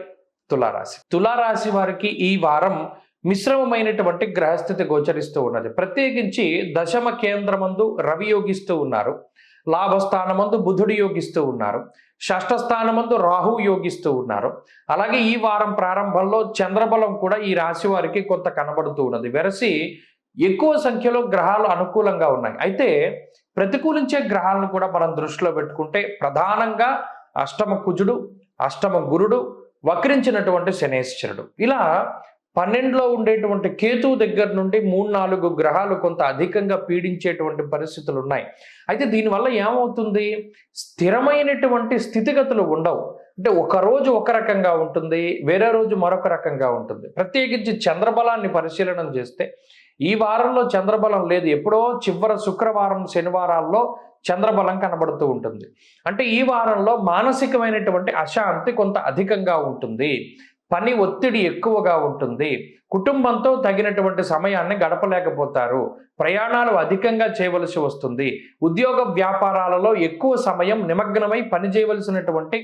తులారాశి. తులారాశి వారికి ఈ వారం మిశ్రమమైనటువంటి గ్రహస్థితి గోచరిస్తూ ఉన్నది. ప్రత్యేకించి దశమ కేంద్రమందు రవి యోగిస్తూ ఉన్నారు, లాభస్థానమందు బుధుడు యోగిస్తూ ఉన్నారు, షష్ఠ స్థానమందు రాహు యోగిస్తూ ఉన్నారు. అలాగే ఈ వారం ప్రారంభంలో చంద్రబలం కూడా ఈ రాశి వారికి కొంత కనబడుతూ ఉన్నది. వెరసి ఎక్కువ సంఖ్యలో గ్రహాలు అనుకూలంగా ఉన్నాయి. అయితే ప్రతికూలించే గ్రహాలను కూడా మనం దృష్టిలో పెట్టుకుంటే ప్రధానంగా అష్టమ కుజుడు, అష్టమ గురుడు, వక్రించినటువంటి శనేశ్వరుడు, ఇలా 12లో ఉండేటువంటి కేతువు దగ్గర నుండి 3-4 గ్రహాలు కొంత అధికంగా పీడించేటువంటి పరిస్థితులు ఉన్నాయి. అయితే దీనివల్ల ఏమవుతుంది, స్థిరమైనటువంటి స్థితిగతులు ఉండవు. అంటే ఒక రోజు ఒక రకంగా ఉంటుంది, వేరే రోజు మరొక రకంగా ఉంటుంది. ప్రత్యేకించి చంద్రబలాన్ని పరిశీలన చేస్తే ఈ వారంలో చంద్రబలం లేదు. ఎప్పుడో చివరి శుక్రవారం, శనివారాల్లో చంద్రబలం కనబడుతూ ఉంటుంది. అంటే ఈ వారంలో మానసికమైనటువంటి అశాంతి కొంత అధికంగా ఉంటుంది, పని ఒత్తిడి ఎక్కువగా ఉంటుంది, కుటుంబంతో తగినటువంటి సమయాన్ని గడపలేకపోతారు, ప్రయాణాలు అధికంగా చేయవలసి వస్తుంది, ఉద్యోగ వ్యాపారాలలో ఎక్కువ సమయం నిమగ్నమై పని చేయవలసినటువంటి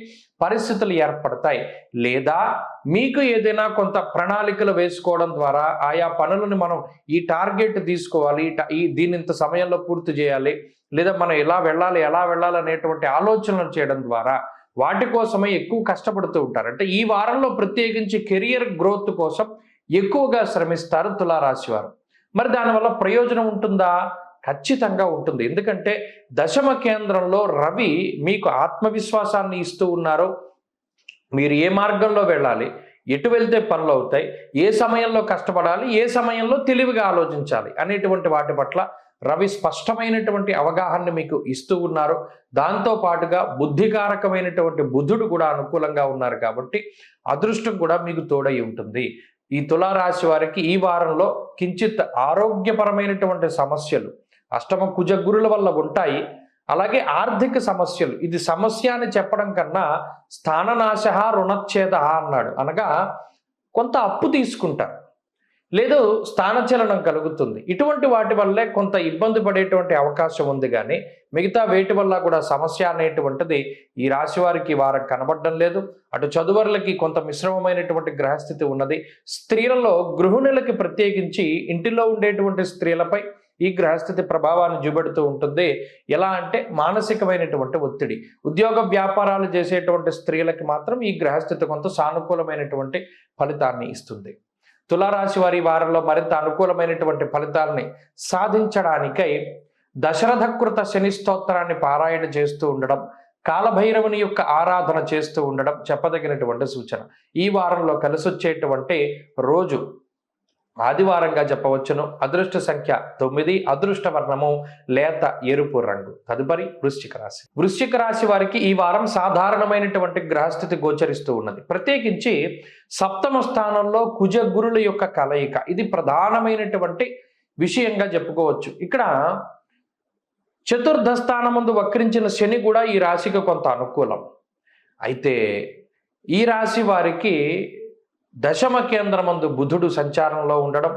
పరిస్థితులు ఏర్పడతాయి. లేదా మీకు ఏదైనా కొంత ప్రణాళికలు వేసుకోవడం ద్వారా ఆయా పనులను మనం ఈ టార్గెట్ తీసుకోవాలి, దీని ఇంత సమయంలో పూర్తి చేయాలి, లేదా మనం ఎలా వెళ్ళాలి అనేటువంటి ఆలోచనలు చేయడం ద్వారా వాటి కోసమే ఎక్కువ కష్టపడుతూ ఉంటారు. అంటే ఈ వారంలో ప్రత్యేకించి కెరియర్ గ్రోత్ కోసం ఎక్కువగా శ్రమిస్తారు తులారాశి వారు. మరి దానివల్ల ప్రయోజనం ఉంటుందా? ఖచ్చితంగా ఉంటుంది. ఎందుకంటే దశమ కేంద్రంలో రవి మీకు ఆత్మవిశ్వాసాన్ని ఇస్తూ ఉన్నారు. మీరు ఏ మార్గంలో వెళ్ళాలి, ఎటు వెళ్తే పనులు అవుతాయి, ఏ సమయంలో కష్టపడాలి, ఏ సమయంలో తెలివిగా ఆలోచించాలి అనేటువంటి వాటి పట్ల రవి స్పష్టమైనటువంటి అవగాహన మీకు ఇస్తూ ఉన్నారు. దాంతో పాటుగా బుద్ధికారకమైనటువంటి బుధుడు కూడా అనుకూలంగా ఉన్నారు కాబట్టి అదృష్టం కూడా మీకు తోడై ఉంటుంది. ఈ తులారాశి వారికి ఈ వారంలో కించిత్ ఆరోగ్యపరమైనటువంటి సమస్యలు అష్టమ కుజ గురుల వల్ల ఉంటాయి. అలాగే ఆర్థిక సమస్యలు, ఇది సమస్య అని చెప్పడం కన్నా స్థాననాశ రుణచ్ఛేద అన్నాడు, అనగా కొంత అప్పు తీసుకుంటారు, లేదు స్థానచలనం కలుగుతుంది. ఇటువంటి వాటి వల్లే కొంత ఇబ్బంది పడేటువంటి అవకాశం ఉంది. కానీ మిగతా వేటి వల్ల కూడా సమస్య అనేటువంటిది ఈ రాశి వారికి వారం కనబడడం లేదు. అటు చదువర్లకి కొంత మిశ్రమమైనటువంటి గ్రహస్థితి ఉన్నది. స్త్రీలలో గృహిణులకి ప్రత్యేకించి ఇంటిలో ఉండేటువంటి స్త్రీలపై ఈ గ్రహస్థితి ప్రభావాన్ని చూపెడుతూ ఉంటుంది. ఎలా అంటే మానసికమైనటువంటి ఒత్తిడి. ఉద్యోగ వ్యాపారాలు చేసేటువంటి స్త్రీలకి మాత్రం ఈ గ్రహస్థితి కొంత సానుకూలమైనటువంటి ఫలితాన్ని ఇస్తుంది. తులారాశి వారి వారంలో మరింత అనుకూలమైనటువంటి ఫలితాలని సాధించడానికై దశరథకృత శని స్తోత్రాన్ని పారాయణ చేస్తూ ఉండడం, కాలభైరవుని యొక్క ఆరాధన చేస్తూ ఉండడం చెప్పదగినటువంటి సూచన. ఈ వారంలో కలిసొచ్చేటువంటి రోజు ఆదివారంగా చెప్పవచ్చును. అదృష్ట సంఖ్య 9, అదృష్ట వర్ణము లేత ఎరుపు రంగు. తదుపరి వృశ్చిక రాశి. వృశ్చిక రాశి వారికి ఈ వారం సాధారణమైనటువంటి గ్రహస్థితి గోచరిస్తూ ఉన్నది. ప్రత్యేకించి సప్తమ స్థానంలో కుజ గురుల యొక్క కలయిక, ఇది ప్రధానమైనటువంటి విషయంగా చెప్పుకోవచ్చు. ఇక్కడ చతుర్థ స్థానమందు వక్రించిన శని కూడా ఈ రాశికి కొంత అనుకూలం. అయితే ఈ రాశి వారికి దశమ కేంద్రమందు బుధుడు సంచారంలో ఉండడం,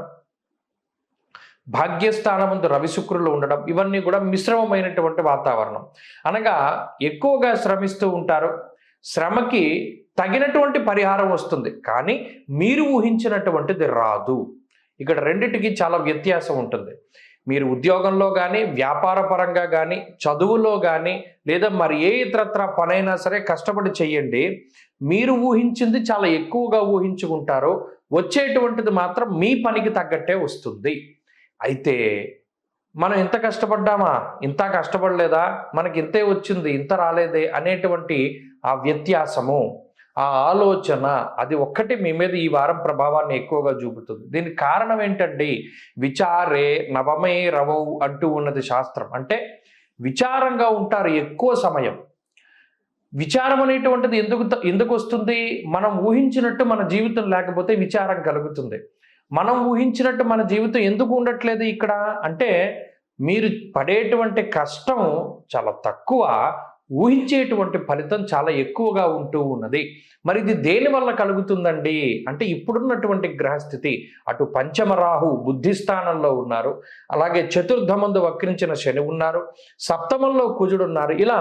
భాగ్యస్థానమందు రవి శుక్రులు ఉండడం, ఇవన్నీ కూడా మిశ్రమమైనటువంటి వాతావరణం. అనగా ఎక్కువగా శ్రమిస్తూ ఉంటారు, శ్రమకి తగినటువంటి పరిహారం వస్తుంది, కానీ మీరు ఊహించినటువంటిది రాదు. ఇక్కడ రెండిటికి చాలా వ్యత్యాసం ఉంటుంది. మీరు ఉద్యోగంలో కానీ, వ్యాపార పరంగా కానీ, చదువులో కానీ, లేదా మరి ఏ ఇతరత్ర పనైనా సరే కష్టపడి చెయ్యండి, మీరు ఊహించింది చాలా ఎక్కువగా ఊహించుకుంటారు, వచ్చేటువంటిది మాత్రం మీ పనికి తగ్గట్టే వస్తుంది. అయితే మనం ఇంత కష్టపడ్డామా, ఇంత కష్టపడలేదా, మనకి ఇంతే వచ్చింది ఇంత రాలేదే అనేటువంటి ఆ వ్యత్యాసము, ఆ ఆలోచన, అది ఒక్కటి మీ మీద ఈ వారం ప్రభావాన్ని ఎక్కువగా చూపుతుంది. దీనికి కారణం ఏంటండి? విచారే నవమే రవౌ అంటూ ఉన్నది శాస్త్రం. అంటే విచారంగా ఉంటారు ఎక్కువ సమయం. విచారం అనేటువంటిది ఎందుకు వస్తుంది? మనం ఊహించినట్టు మన జీవితం లేకపోతే విచారం కలుగుతుంది. మనం ఊహించినట్టు మన జీవితం ఎందుకు ఉండట్లేదు ఇక్కడ అంటే, మీరు పడేటువంటి కష్టం చాలా తక్కువ, ఊహించేటువంటి ఫలితం చాలా ఎక్కువగా ఉంటూ ఉన్నది. మరి ఇది దేని వల్ల కలుగుతుందండి అంటే, ఇప్పుడున్నటువంటి గ్రహస్థితి, అటు పంచమ రాహు బుద్ధి స్థానంలో ఉన్నారు, అలాగే చతుర్థమందు వక్రించిన శని ఉన్నారు, సప్తమంలో కుజుడు ఉన్నారు. ఇలా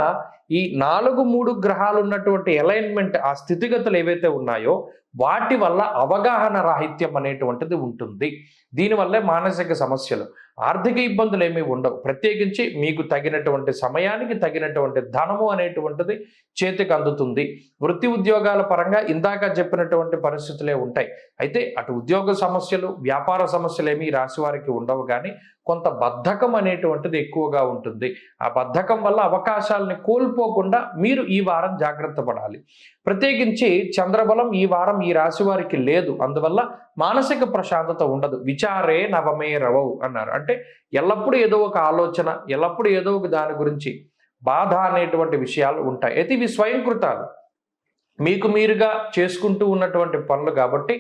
ఈ 4-3 గ్రహాలు ఉన్నటువంటి అలైన్మెంట్, ఆ స్థితిగతులు ఏవైతే ఉన్నాయో వాటి వల్ల అవగాహన రాహిత్యం అనేటువంటిది ఉంటుంది. దీనివల్లే మానసిక సమస్యలు, ఆర్థిక ఇబ్బందులు ఏమీ ఉండవు. ప్రత్యేకించి మీకు తగినటువంటి సమయానికి తగినటువంటి ధనము అనేటువంటిది చేతికి అందుతుంది. వృత్తి ఉద్యోగాల పరంగా ఇందాక చెప్పినటువంటి పరిస్థితులే ఉంటాయి. అయితే అటు ఉద్యోగ సమస్యలు, వ్యాపార సమస్యలు ఏమీ రాశి వారికి ఉండవు, కానీ కొంత బద్ధకం అనేటువంటిది ఎక్కువగా ఉంటుంది. ఆ బద్ధకం వల్ల అవకాశాలని కోల్పోకుండా మీరు ఈ వారం జాగ్రత్త పడాలి. ప్రత్యేకించి చంద్రబలం ఈ వారం ఈ రాశి వారికి లేదు, అందువల్ల మానసిక ప్రశాంతత ఉండదు. విచారే నవమే రవౌ అన్నారు అంటే, ఎల్లప్పుడూ ఏదో ఒక ఆలోచన, ఎల్లప్పుడూ ఏదో ఒక దాని గురించి బాధ అనేటువంటి విషయాలు ఉంటాయి. అయితే ఇవి స్వయంకృతాలు, మీకు మీరుగా చేసుకుంటూ ఉన్నటువంటి పనులు కాబట్టి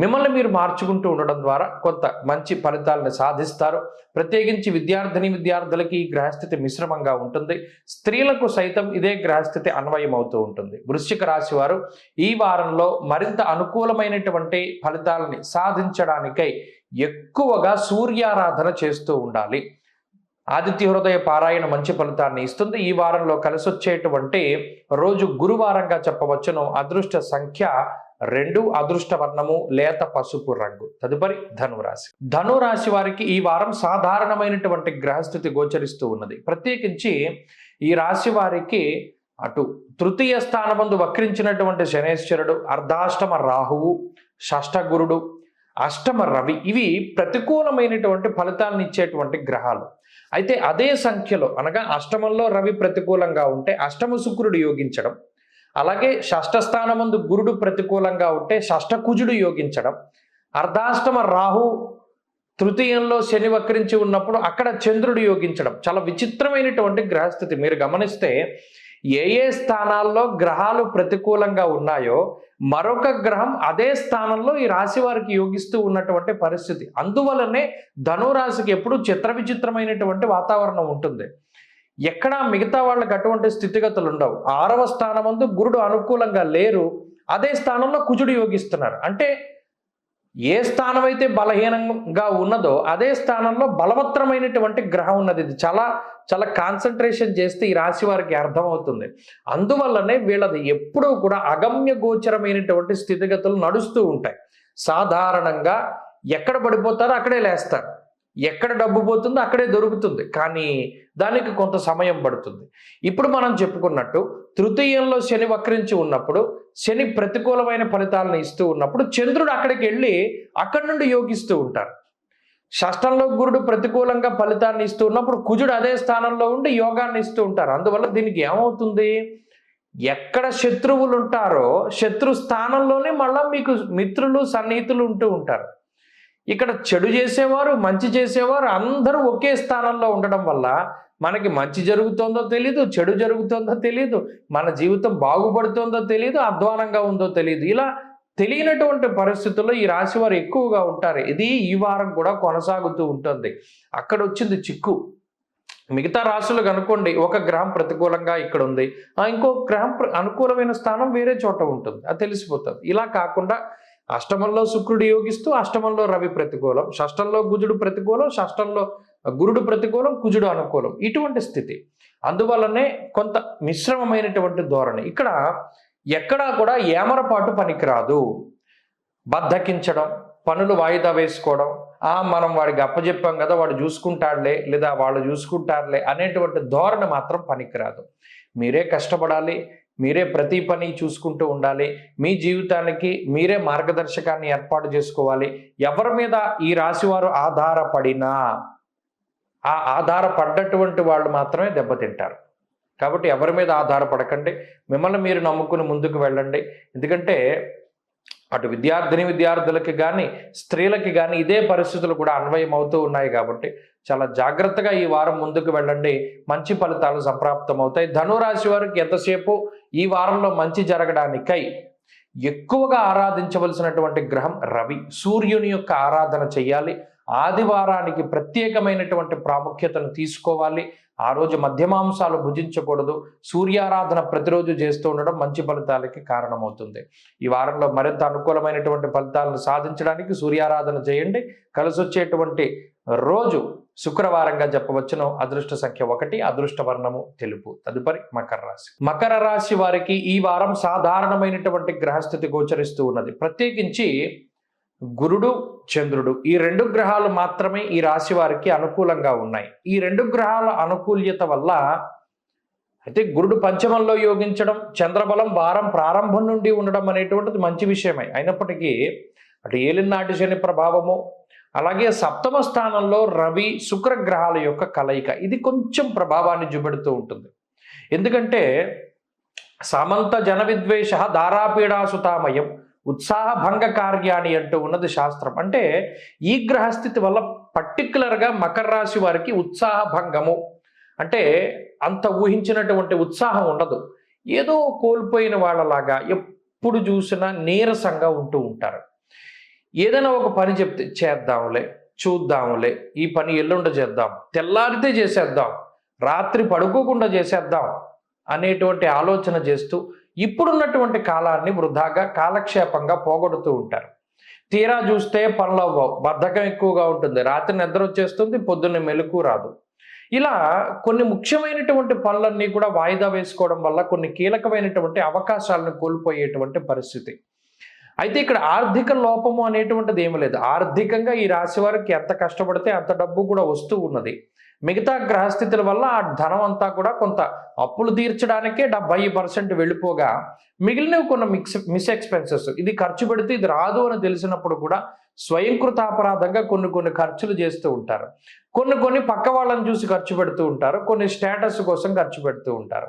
మిమ్మల్ని మీరు మార్చుకుంటూ ఉండడం ద్వారా కొంత మంచి ఫలితాలను సాధిస్తారు. ప్రత్యేకించి విద్యార్థులకి ఈ గ్రహస్థితి మిశ్రమంగా ఉంటుంది. స్త్రీలకు సైతం ఇదే గ్రహస్థితి అన్వయం అవుతూ ఉంటుంది. వృశ్చిక రాశి వారు ఈ వారంలో మరింత అనుకూలమైనటువంటి ఫలితాలని సాధించడానికై ఎక్కువగా సూర్యారాధన చేస్తూ ఉండాలి. ఆదిత్య హృదయ పారాయణ మంచి ఫలితాన్ని ఇస్తుంది. ఈ వారంలో కలిసొచ్చేటువంటి రోజు గురువారంగా చెప్పవచ్చును. అదృష్ట సంఖ్య 2, అదృష్ట వర్ణము లేత పసుపు రంగు. తదుపరి ధనురాశి. ధనురాశి వారికి ఈ వారం సాధారణమైనటువంటి గ్రహస్థితి గోచరిస్తూ ఉన్నది. ప్రత్యేకించి ఈ రాశి వారికి అటు తృతీయ స్థానమందు వక్రించినటువంటి శనేశ్వరుడు, అర్ధాష్టమ రాహువు, షష్ఠ గురుడు, అష్టమ రవి, ఇవి ప్రతికూలమైనటువంటి ఫలితాలను ఇచ్చేటువంటి గ్రహాలు. అయితే అదే సంఖ్యలో అనగా అష్టమంలో రవి ప్రతికూలంగా ఉంటే అష్టమ శుక్రుడు యోగించడం, అలాగే షష్ఠ స్థానమందు గురుడు ప్రతికూలంగా ఉంటే షష్ఠ కుజుడు యోగించడం, అర్ధాష్టమ రాహు తృతీయంలో శని వక్రించి ఉన్నప్పుడు అక్కడ చంద్రుడు యోగించడం, చాలా విచిత్రమైనటువంటి గ్రహస్థితి. మీరు గమనిస్తే ఏ స్థానాల్లో గ్రహాలు ప్రతికూలంగా ఉన్నాయో మరొక గ్రహం అదే స్థానంలో ఈ రాశి వారికి యోగిస్తూ ఉన్నటువంటి పరిస్థితి. అందువలనే ధనురాశికి ఎప్పుడు చిత్ర విచిత్రమైనటువంటి వాతావరణం ఉంటుంది. ఎక్కడా మిగతా వాళ్ళకి అటువంటి స్థితిగతులు ఉండవు. 6వ స్థానమందు గురుడు అనుకూలంగా లేరు, అదే స్థానంలో కుజుడు యోగిస్తున్నారు. అంటే ఏ స్థానం అయితే బలహీనంగా ఉన్నదో అదే స్థానంలో బలవత్తరమైనటువంటి గ్రహం ఉన్నది. ఇది చాలా చాలా కాన్సన్ట్రేషన్ చేస్తే ఈ రాశి వారికి అర్థమవుతుంది. అందువల్లనే వీళ్ళది ఎప్పుడూ కూడా అగమ్య గోచరమైనటువంటి స్థితిగతులు నడుస్తూ ఉంటాయి. సాధారణంగా ఎక్కడ పడిపోతారో అక్కడే లేస్తారు, ఎక్కడ డబ్బు పోతుందో అక్కడే దొరుకుతుంది, కానీ దానికి కొంత సమయం పడుతుంది. ఇప్పుడు మనం చెప్పుకున్నట్టు తృతీయంలో శని వక్రించి ఉన్నప్పుడు, శని ప్రతికూలమైన ఫలితాలను ఇస్తూ ఉన్నప్పుడు చంద్రుడు అక్కడికి వెళ్ళి అక్కడి నుండి యోగిస్తూ ఉంటారు. షష్టంలో గురుడు ప్రతికూలంగా ఫలితాన్ని ఇస్తూ ఉన్నప్పుడు కుజుడు అదే స్థానంలో ఉండి యోగాన్ని ఇస్తూ ఉంటారు. అందువల్ల దీనికి ఏమవుతుంది, ఎక్కడ శత్రువులు ఉంటారో శత్రు స్థానంలోనే మళ్ళా మీకు మిత్రులు సన్నిహితులు ఉంటూ ఉంటారు. ఇక్కడ చెడు చేసేవారు మంచి చేసేవారు అందరూ ఒకే స్థానంలో ఉండడం వల్ల మనకి మంచి జరుగుతుందో తెలియదు, చెడు జరుగుతుందో తెలియదు, మన జీవితం బాగుపడుతుందో తెలియదు, అధ్వానంగా ఉందో తెలియదు. ఇలా తెలియనటువంటి పరిస్థితుల్లో ఈ రాశి వారు ఎక్కువగా ఉంటారు. ఇది ఈ వారం కూడా కొనసాగుతూ ఉంటుంది. అక్కడ వచ్చింది చిక్కు. మిగతా రాశులకు అనుకోండి, ఒక గ్రహం ప్రతికూలంగా ఇక్కడ ఉంది, ఇంకో గ్రహం అనుకూలమైన స్థానం వేరే చోట ఉంటుంది, అది తెలిసిపోతుంది. ఇలా కాకుండా అష్టమంలో శుక్రుడు యోగిస్తూ అష్టమంలో రవి ప్రతికూలం, షష్టంలో కుజుడు ప్రతికూలం, షష్టంలో గురుడు ప్రతికూలం, కుజుడు అనుకూలం, ఇటువంటి స్థితి. అందువల్లనే కొంత మిశ్రమమైనటువంటి ధోరణి. ఇక్కడ ఎక్కడా కూడా ఏమరపాటు పనికిరాదు. బద్ధకించడం, పనులు వాయిదా వేసుకోవడం, మనం వాడికి అప్పచెప్పాం కదా వాడు చూసుకుంటాడులే లేదా వాళ్ళు చూసుకుంటారులే అనేటువంటి ధోరణి మాత్రం పనికిరాదు. మీరే కష్టపడాలి, మీరే ప్రతి పని చూసుకుంటూ ఉండాలి. మీ జీవితానికి మీరే మార్గదర్శకాన్ని ఏర్పాటు చేసుకోవాలి. ఎవరి మీద ఈ రాశి వారు ఆధారపడినా ఆ ఆధారపడ్డటువంటి వాళ్ళు మాత్రమే దెబ్బతింటారు. కాబట్టి ఎవరి మీద ఆధారపడకండి. మిమ్మల్ని మీరు నమ్ముకుని ముందుకు వెళ్ళండి. ఎందుకంటే అటు విద్యార్థులకి కానీ, స్త్రీలకి కానీ ఇదే పరిస్థితులు కూడా అన్వయం అవుతూ ఉన్నాయి కాబట్టి చాలా జాగ్రత్తగా ఈ వారం ముందుకు వెళ్ళండి. మంచి ఫలితాలు సంప్రాప్తమవుతాయి. ధనురాశి వారికి ఎంతసేపు ఈ వారంలో మంచి జరగడానికై ఎక్కువగా ఆరాధించవలసినటువంటి గ్రహం రవి. సూర్యుని యొక్క ఆరాధన చెయ్యాలి. ఆదివారానికి ప్రత్యేకమైనటువంటి ప్రాముఖ్యతను తీసుకోవాలి. ఆ రోజు మధ్యమాంసాలు భుజించకూడదు. సూర్యారాధన ప్రతిరోజు చేస్తూ ఉండడం మంచి ఫలితాలకి కారణమవుతుంది. ఈ వారంలో మరింత అనుకూలమైనటువంటి ఫలితాలను సాధించడానికి సూర్యారాధన చేయండి. కలిసొచ్చేటువంటి రోజు శుక్రవారంగా చెప్పవచ్చును. అదృష్ట సంఖ్య 1, అదృష్ట వర్ణము తెలుపు. తదుపరి మకర రాశి. మకర రాశి వారికి ఈ వారం సాధారణమైనటువంటి గ్రహస్థితి గోచరిస్తూ ఉన్నది. ప్రత్యేకించి గురుడు, చంద్రుడు ఈ 2 గ్రహాలు మాత్రమే ఈ రాశి వారికి అనుకూలంగా ఉన్నాయి. ఈ 2 గ్రహాల అనుకూల్యత వల్ల అయితే గురుడు పంచమంలో యోగించడం, చంద్రబలం వారం ప్రారంభం నుండి ఉండడం అనేటువంటిది మంచి విషయమే. అయినప్పటికీ అటు ఏలినాటి శని ప్రభావము, అలాగే సప్తమ స్థానంలో రవి, శుక్ర గ్రహాల యొక్క కలయిక ఇది కొంచెం ప్రభావాన్ని చూపెడుతూ ఉంటుంది. ఎందుకంటే సామంత జన విద్వేష దారాపీడాసుతామయం ఉత్సాహ భంగ కార్యాన్ని అంటూ ఉన్నది శాస్త్రం. అంటే ఈ గ్రహస్థితి వల్ల పర్టికులర్గా మకర రాశి వారికి ఉత్సాహ భంగము అంటే అంత ఊహించినటువంటి ఉత్సాహం ఉండదు. ఏదో కోల్పోయిన వాళ్ళలాగా ఎప్పుడు చూసినా నీరసంగా ఉంటూ ఉంటారు. ఏదైనా ఒక పని చెప్తే చేద్దాంలే, చూద్దాంలే, ఈ పని ఎల్లుండ చేద్దాం, తెల్లారితే చేసేద్దాం, రాత్రి పడుకోకుండా చేసేద్దాం అనేటువంటి ఆలోచన చేస్తూ ఇప్పుడున్నటువంటి కాలాన్ని వృధాగా కాలక్షేపంగా పోగొడుతూ ఉంటారు. తీరా చూస్తే పనులు బద్ధకం ఎక్కువగా ఉంటుంది. రాత్రి నిద్ర వచ్చేస్తుంది, పొద్దున్నే మెలకు రాదు. ఇలా కొన్ని ముఖ్యమైనటువంటి పనులన్నీ కూడా వాయిదా వేసుకోవడం వల్ల కొన్ని కీలకమైనటువంటి అవకాశాలను కోల్పోయేటువంటి పరిస్థితి. అయితే ఇక్కడ ఆర్థిక లోపము అనేటువంటిది ఏమీ లేదు. ఆర్థికంగా ఈ రాశి వారికి ఎంత కష్టపడితే అంత డబ్బు కూడా వస్తూ ఉన్నది. మిగతా గ్రహస్థితుల వల్ల ఆ ధనం అంతా కూడా కొంత అప్పులు తీర్చడానికే 70% వెళ్ళిపోగా మిగిలినవి కొన్ని మిస్ ఎక్స్పెన్సెస్, ఇది ఖర్చు పెడితే ఇది రాదు అని తెలిసినప్పుడు కూడా స్వయంకృతాపరాధంగా కొన్ని ఖర్చులు చేస్తూ ఉంటారు. కొన్ని పక్క వాళ్ళని చూసి ఖర్చు పెడుతూ ఉంటారు. కొన్ని స్టేటస్ కోసం ఖర్చు పెడుతూ ఉంటారు.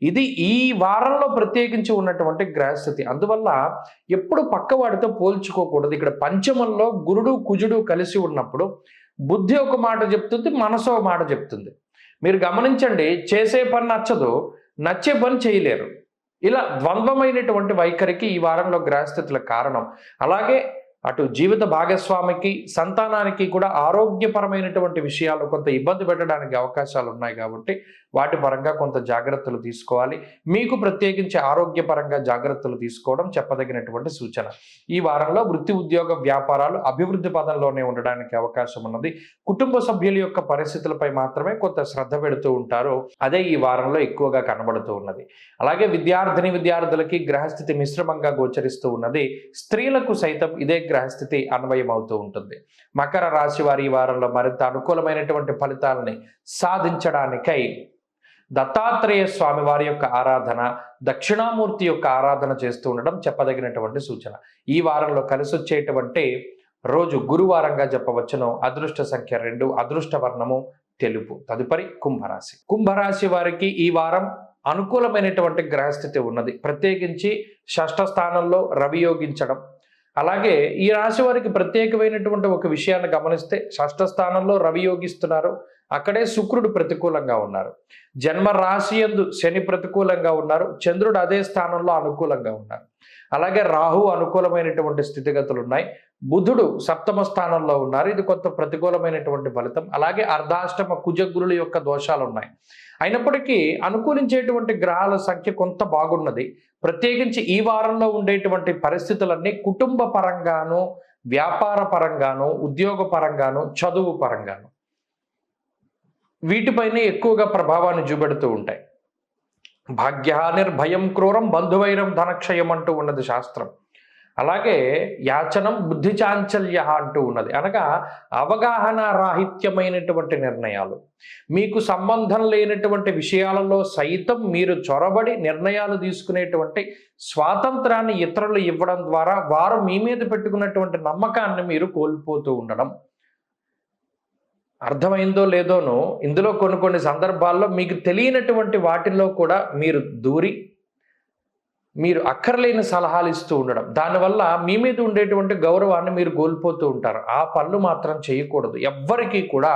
ఇది ఈ వారంలో ప్రత్యేకించి ఉన్నటువంటి గ్రహస్థితి. అందువల్ల ఎప్పుడు పక్కవాడితో పోల్చుకోకూడదు. ఇక్కడ పంచమంలో గురుడు, కుజుడు కలిసి ఉన్నప్పుడు బుద్ధి ఒక మాట చెప్తుంది, మనసు ఒక మాట చెప్తుంది. మీరు గమనించండి, చేసే పని నచ్చదు, నచ్చే పని చేయలేరు. ఇలా ద్వంద్వమైనటువంటి వైఖరికి ఈ వారంలో గ్రహస్థితుల కారణం. అలాగే అటు జీవిత భాగస్వామికి, సంతానానికి కూడా ఆరోగ్యపరమైనటువంటి విషయాలు కొంత ఇబ్బంది పెట్టడానికి అవకాశాలు ఉన్నాయి కాబట్టి వాటి పరంగా కొంత జాగ్రత్తలు తీసుకోవాలి. మీకు ప్రత్యేకించి ఆరోగ్యపరంగా జాగ్రత్తలు తీసుకోవడం చెప్పదగినటువంటి సూచన. ఈ వారంలో వృత్తి, ఉద్యోగ, వ్యాపారాలు అభివృద్ధి పదంలోనే ఉండడానికి అవకాశం ఉన్నది. కుటుంబ సభ్యుల యొక్క పరిస్థితులపై మాత్రమే కొంత శ్రద్ధ పెడుతూ ఉంటారు. అదే ఈ వారంలో ఎక్కువగా కనబడుతూ ఉన్నది. అలాగే విద్యార్థులకి గ్రహస్థితి మిశ్రమంగా గోచరిస్తూ ఉన్నది. స్త్రీలకు సైతం ఇదే గ్రహస్థితి అన్వయం అవుతూ ఉంటుంది. మకర రాశి వారి ఈ వారంలో మరింత అనుకూలమైనటువంటి ఫలితాలని సాధించడానికై దత్తాత్రేయ స్వామి వారి యొక్క ఆరాధన, దక్షిణామూర్తి యొక్క ఆరాధన చేస్తూ ఉండడం చెప్పదగినటువంటి సూచన. ఈ వారంలో కలిసొచ్చేటువంటి రోజు గురువారంగా చెప్పవచ్చును. అదృష్ట సంఖ్య 2, అదృష్ట వర్ణము తెలుపు. తదుపరి కుంభరాశి. కుంభరాశి వారికి ఈ వారం అనుకూలమైనటువంటి గ్రహస్థితి ఉన్నది. ప్రత్యేకించి షష్ఠ స్థానంలో రవి యోగించడం. అలాగే ఈ రాశి వారికి ప్రత్యేకమైనటువంటి ఒక విషయాన్ని గమనిస్తే షష్ఠ స్థానంలో రవి యోగిస్తున్నారు, అక్కడే శుక్రుడు ప్రతికూలంగా ఉన్నారు. జన్మ రాశి యందు శని ప్రతికూలంగా ఉన్నారు, చంద్రుడు అదే స్థానంలో అనుకూలంగా ఉన్నారు. అలాగే రాహు అనుకూలమైనటువంటి స్థితిగతులు ఉన్నాయి. బుధుడు సప్తమ స్థానంలో ఉన్నారు, ఇది కొంత ప్రతికూలమైనటువంటి ఫలితం. అలాగే అర్ధాష్టమ కుజగురుల యొక్క దోషాలు ఉన్నాయి. అయినప్పటికీ అనుకూలించేటువంటి గ్రహాల సంఖ్య కొంత బాగున్నది. ప్రత్యేకించి ఈ వారంలో ఉండేటువంటి పరిస్థితులన్నీ కుటుంబ పరంగాను, వ్యాపార పరంగాను, ఉద్యోగ పరంగాను, చదువు పరంగాను వీటిపైనే ఎక్కువగా ప్రభావాన్ని చూపెడుతూ ఉంటాయి. భాగ్యహానిర్భయం క్రూరం బంధువైరం ధనక్షయం అంటూ ఉన్నది శాస్త్రం. అలాగే యాచనం బుద్ధి చాంచల్య అంటూ ఉన్నది. అనగా అవగాహన రాహిత్యమైనటువంటి నిర్ణయాలు, మీకు సంబంధం లేనటువంటి విషయాలలో సైతం మీరు చొరబడి నిర్ణయాలు తీసుకునేటువంటి స్వాతంత్రాన్ని ఇతరులు ఇవ్వడం ద్వారా వారు మీ మీద పెట్టుకున్నటువంటి నమ్మకాన్ని మీరు కోల్పోతూ ఉండడం. అర్థమైందో లేదోనో ఇందులో కొన్ని సందర్భాల్లో మీకు తెలియనటువంటి వాటిల్లో కూడా మీరు దూరి మీరు అక్కర్లేని సలహాలు ఇస్తూ ఉండడం, దానివల్ల మీ మీద ఉండేటువంటి గౌరవాన్ని మీరు కోల్పోతూ ఉంటారు. ఆ పనులు మాత్రం చేయకూడదు. ఎవ్వరికీ కూడా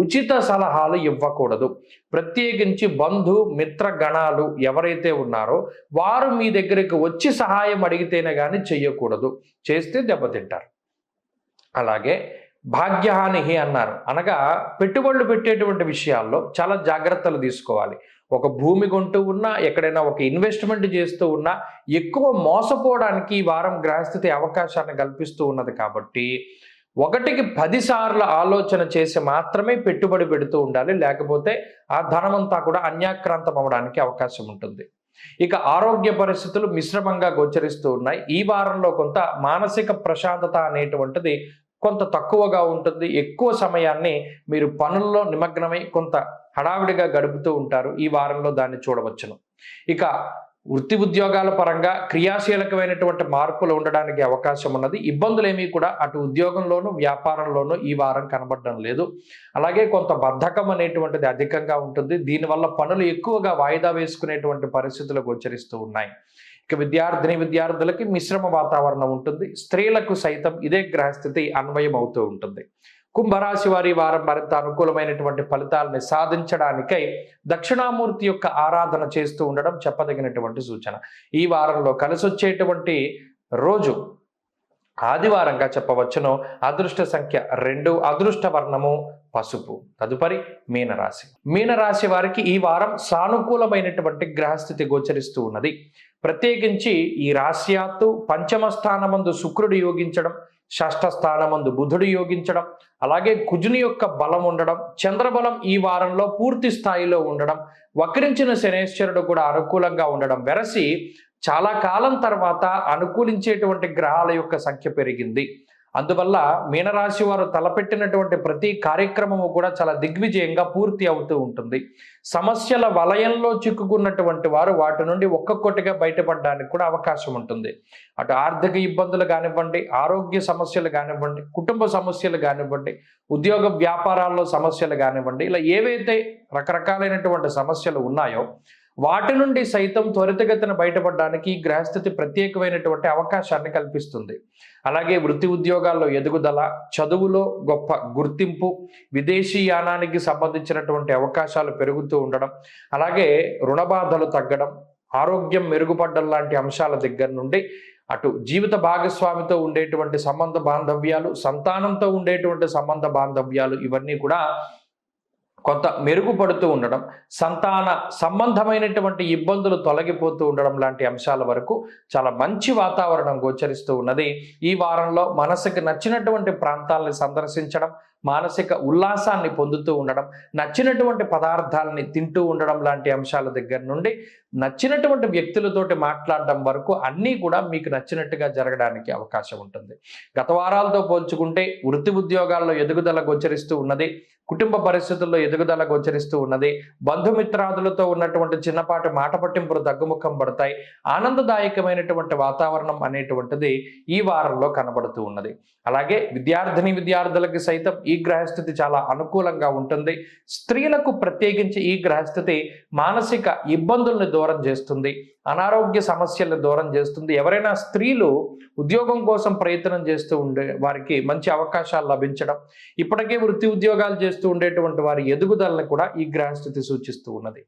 ఉచిత సలహాలు ఇవ్వకూడదు. ప్రత్యేకించి బంధు మిత్ర గణాలు ఎవరైతే ఉన్నారో వారు మీ దగ్గరికి వచ్చి సహాయం అడిగితేనే కానీ చెయ్యకూడదు. చేస్తే దెబ్బతింటారు. అలాగే భాగ్యహాని అన్నారు, అనగా పెట్టుబడులు పెట్టేటువంటి విషయాల్లో చాలా జాగ్రత్తలు తీసుకోవాలి. ఒక భూమి కొంటూ ఉన్నా, ఎక్కడైనా ఒక ఇన్వెస్ట్మెంట్ చేస్తూ ఉన్నా ఎక్కువ మోసపోవడానికి ఈ వారం గ్రహస్థితి అవకాశాన్ని కల్పిస్తూ ఉన్నది. కాబట్టి 1కి 10 సార్లు ఆలోచన చేసి మాత్రమే పెట్టుబడి పెడుతూ ఉండాలి. లేకపోతే ఆ ధనమంతా కూడా అన్యాక్రాంతం అవ్వడానికి అవకాశం ఉంటుంది. ఇక ఆరోగ్య పరిస్థితులు మిశ్రమంగా గోచరిస్తూ ఉన్నాయి. ఈ వారంలో కొంత మానసిక ప్రశాంతత అనేటువంటిది కొంత తక్కువగా ఉంటుంది. ఎక్కువ సమయాన్ని మీరు పనుల్లో నిమగ్నమై కొంత హడావిడిగా గడుపుతూ ఉంటారు. ఈ వారంలో దాన్ని చూడవచ్చును. ఇక వృత్తి ఉద్యోగాల పరంగా క్రియాశీలకమైనటువంటి మార్పులు ఉండడానికి అవకాశం ఉన్నది. ఇబ్బందులేమీ కూడా అటు ఉద్యోగంలోనూ వ్యాపారంలోనూ ఈ వారం కనబడడం లేదు. అలాగే కొంత బద్ధకం అనేటువంటిది అధికంగా ఉంటుంది. దీనివల్ల పనులు ఎక్కువగా వాయిదా వేసుకునేటువంటి పరిస్థితులు గోచరిస్తూ ఉన్నాయి. ఇక విద్యార్థులకి మిశ్రమ వాతావరణం ఉంటుంది. స్త్రీలకు సైతం ఇదే గ్రహస్థితి అన్వయం అవుతూ ఉంటుంది. కుంభరాశి వారి వారం మరింత అనుకూలమైనటువంటి ఫలితాలని సాధించడానికై దక్షిణామూర్తి యొక్క ఆరాధన చేస్తూ ఉండడం చెప్పదగినటువంటి సూచన. ఈ వారంలో కలిసొచ్చేటువంటి రోజు ఆదివారంగా చెప్పవచ్చును. అదృష్ట సంఖ్య 2, అదృష్ట వర్ణము పసుపు. తదుపరి మీనరాశి వారికి ఈ వారం సానుకూలమైనటువంటి గ్రహస్థితి గోచరిస్తూ ఉన్నది. ప్రత్యేకించి ఈ రాశ్యాత్తు పంచమ స్థానమందు శుక్రుడు యోగించడం, షష్ఠ స్థానమందు బుధుడు యోగించడం, అలాగే కుజుని యొక్క బలం ఉండడం, చంద్రబలం ఈ వారంలో పూర్తి స్థాయిలో ఉండడం, వక్రించిన శనేశ్వరుడు కూడా అనుకూలంగా ఉండడం వెరసి చాలా కాలం తర్వాత అనుకూలించేటువంటి గ్రహాల యొక్క సంఖ్య పెరిగింది. అందువల్ల మీనరాశి వారు తలపెట్టినటువంటి ప్రతి కార్యక్రమము కూడా చాలా దిగ్విజయంగా పూర్తి అవుతూ ఉంటుంది. సమస్యల వలయంలో చిక్కుకున్నటువంటి వారు వాటి నుండి ఒక్కొక్కటిగా బయటపడడానికి కూడా అవకాశం ఉంటుంది. అటు ఆర్థిక ఇబ్బందులు కానివ్వండి, ఆరోగ్య సమస్యలు కానివ్వండి, కుటుంబ సమస్యలు కానివ్వండి, ఉద్యోగ వ్యాపారాల్లో సమస్యలు కానివ్వండి, ఇలా ఏవైతే రకరకాలైనటువంటి సమస్యలు ఉన్నాయో వాటి నుండి సైతం త్వరితగతిన బయటపడడానికి గ్రహస్థితి ప్రత్యేకమైనటువంటి అవకాశాన్ని కల్పిస్తుంది. అలాగే వృత్తి ఉద్యోగాల్లో ఎదుగుదల, చదువులో గొప్ప గుర్తింపు, విదేశీయానానికి సంబంధించినటువంటి అవకాశాలు పెరుగుతూ ఉండడం, అలాగే రుణబాధలు తగ్గడం, ఆరోగ్యం మెరుగుపడడం లాంటి అంశాల దగ్గర నుండి అటు జీవిత భాగస్వామితో ఉండేటువంటి సంబంధ బాంధవ్యాలు, సంతానంతో ఉండేటువంటి సంబంధ బాంధవ్యాలు ఇవన్నీ కూడా కొంత మెరుగుపడుతూ ఉండడం, సంతాన సంబంధమైనటువంటి ఇబ్బందులు తొలగిపోతూ ఉండడం లాంటి అంశాల వరకు చాలా మంచి వాతావరణం గోచరిస్తూ ఉన్నది. ఈ వారంలో మనసుకు నచ్చినటువంటి ప్రాంతాలని సందర్శించడం, మానసిక ఉల్లాసాన్ని పొందుతూ ఉండడం, నచ్చినటువంటి పదార్థాలని తింటూ ఉండడం లాంటి అంశాల దగ్గర నుండి నచ్చినటువంటి వ్యక్తులతోటి మాట్లాడడం వరకు అన్నీ కూడా మీకు నచ్చినట్టుగా జరగడానికి అవకాశం ఉంటుంది. గత వారాలతో పోల్చుకుంటే వృత్తి ఉద్యోగాల్లో ఎదుగుదల గోచరిస్తూ ఉన్నది. కుటుంబ పరిస్థితుల్లో ఎదుగుదల గోచరిస్తూ ఉన్నది. బంధుమిత్రాదులతో ఉన్నటువంటి చిన్నపాటి మాట పట్టింపులు తగ్గుముఖం పడతాయి. ఆనందదాయకమైనటువంటి వాతావరణం అనేటువంటిది ఈ వారంలో కనబడుతూ ఉన్నది. అలాగే విద్యార్థులకి సైతం ఈ గ్రహస్థితి చాలా అనుకూలంగా ఉంటుంది. స్త్రీలకు ప్రత్యేకించి ఈ గ్రహస్థితి మానసిక ఇబ్బందుల్ని దూరం చేస్తుంది, అనారోగ్య సమస్యలను దూరం చేస్తుంది. ఎవరైనా స్త్రీలు ఉద్యోగం కోసం ప్రయత్నం చేస్తూ ఉండే వారికి మంచి అవకాశాలు లభించడం, ఇప్పటికే వృత్తి ఉద్యోగాలు చేస్తూ ఉండేటువంటి వారి ఎదుగుదలను కూడా ఈ గ్రహస్థితి సూచిస్తూ ఉన్నది.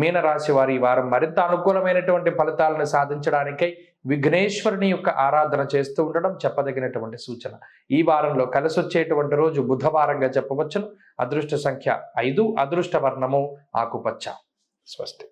మీనరాశి వారి ఈ వారం మరింత అనుకూలమైనటువంటి ఫలితాలను సాధించడానికై విఘ్నేశ్వరుని యొక్క ఆరాధన చేస్తూ ఉండడం చెప్పదగినటువంటి సూచన. ఈ వారంలో కలిసొచ్చేటువంటి రోజు బుధవారంగా చెప్పవచ్చును. అదృష్ట సంఖ్య 5, అదృష్ట వర్ణము ఆకుపచ్చ. స్వస్తి.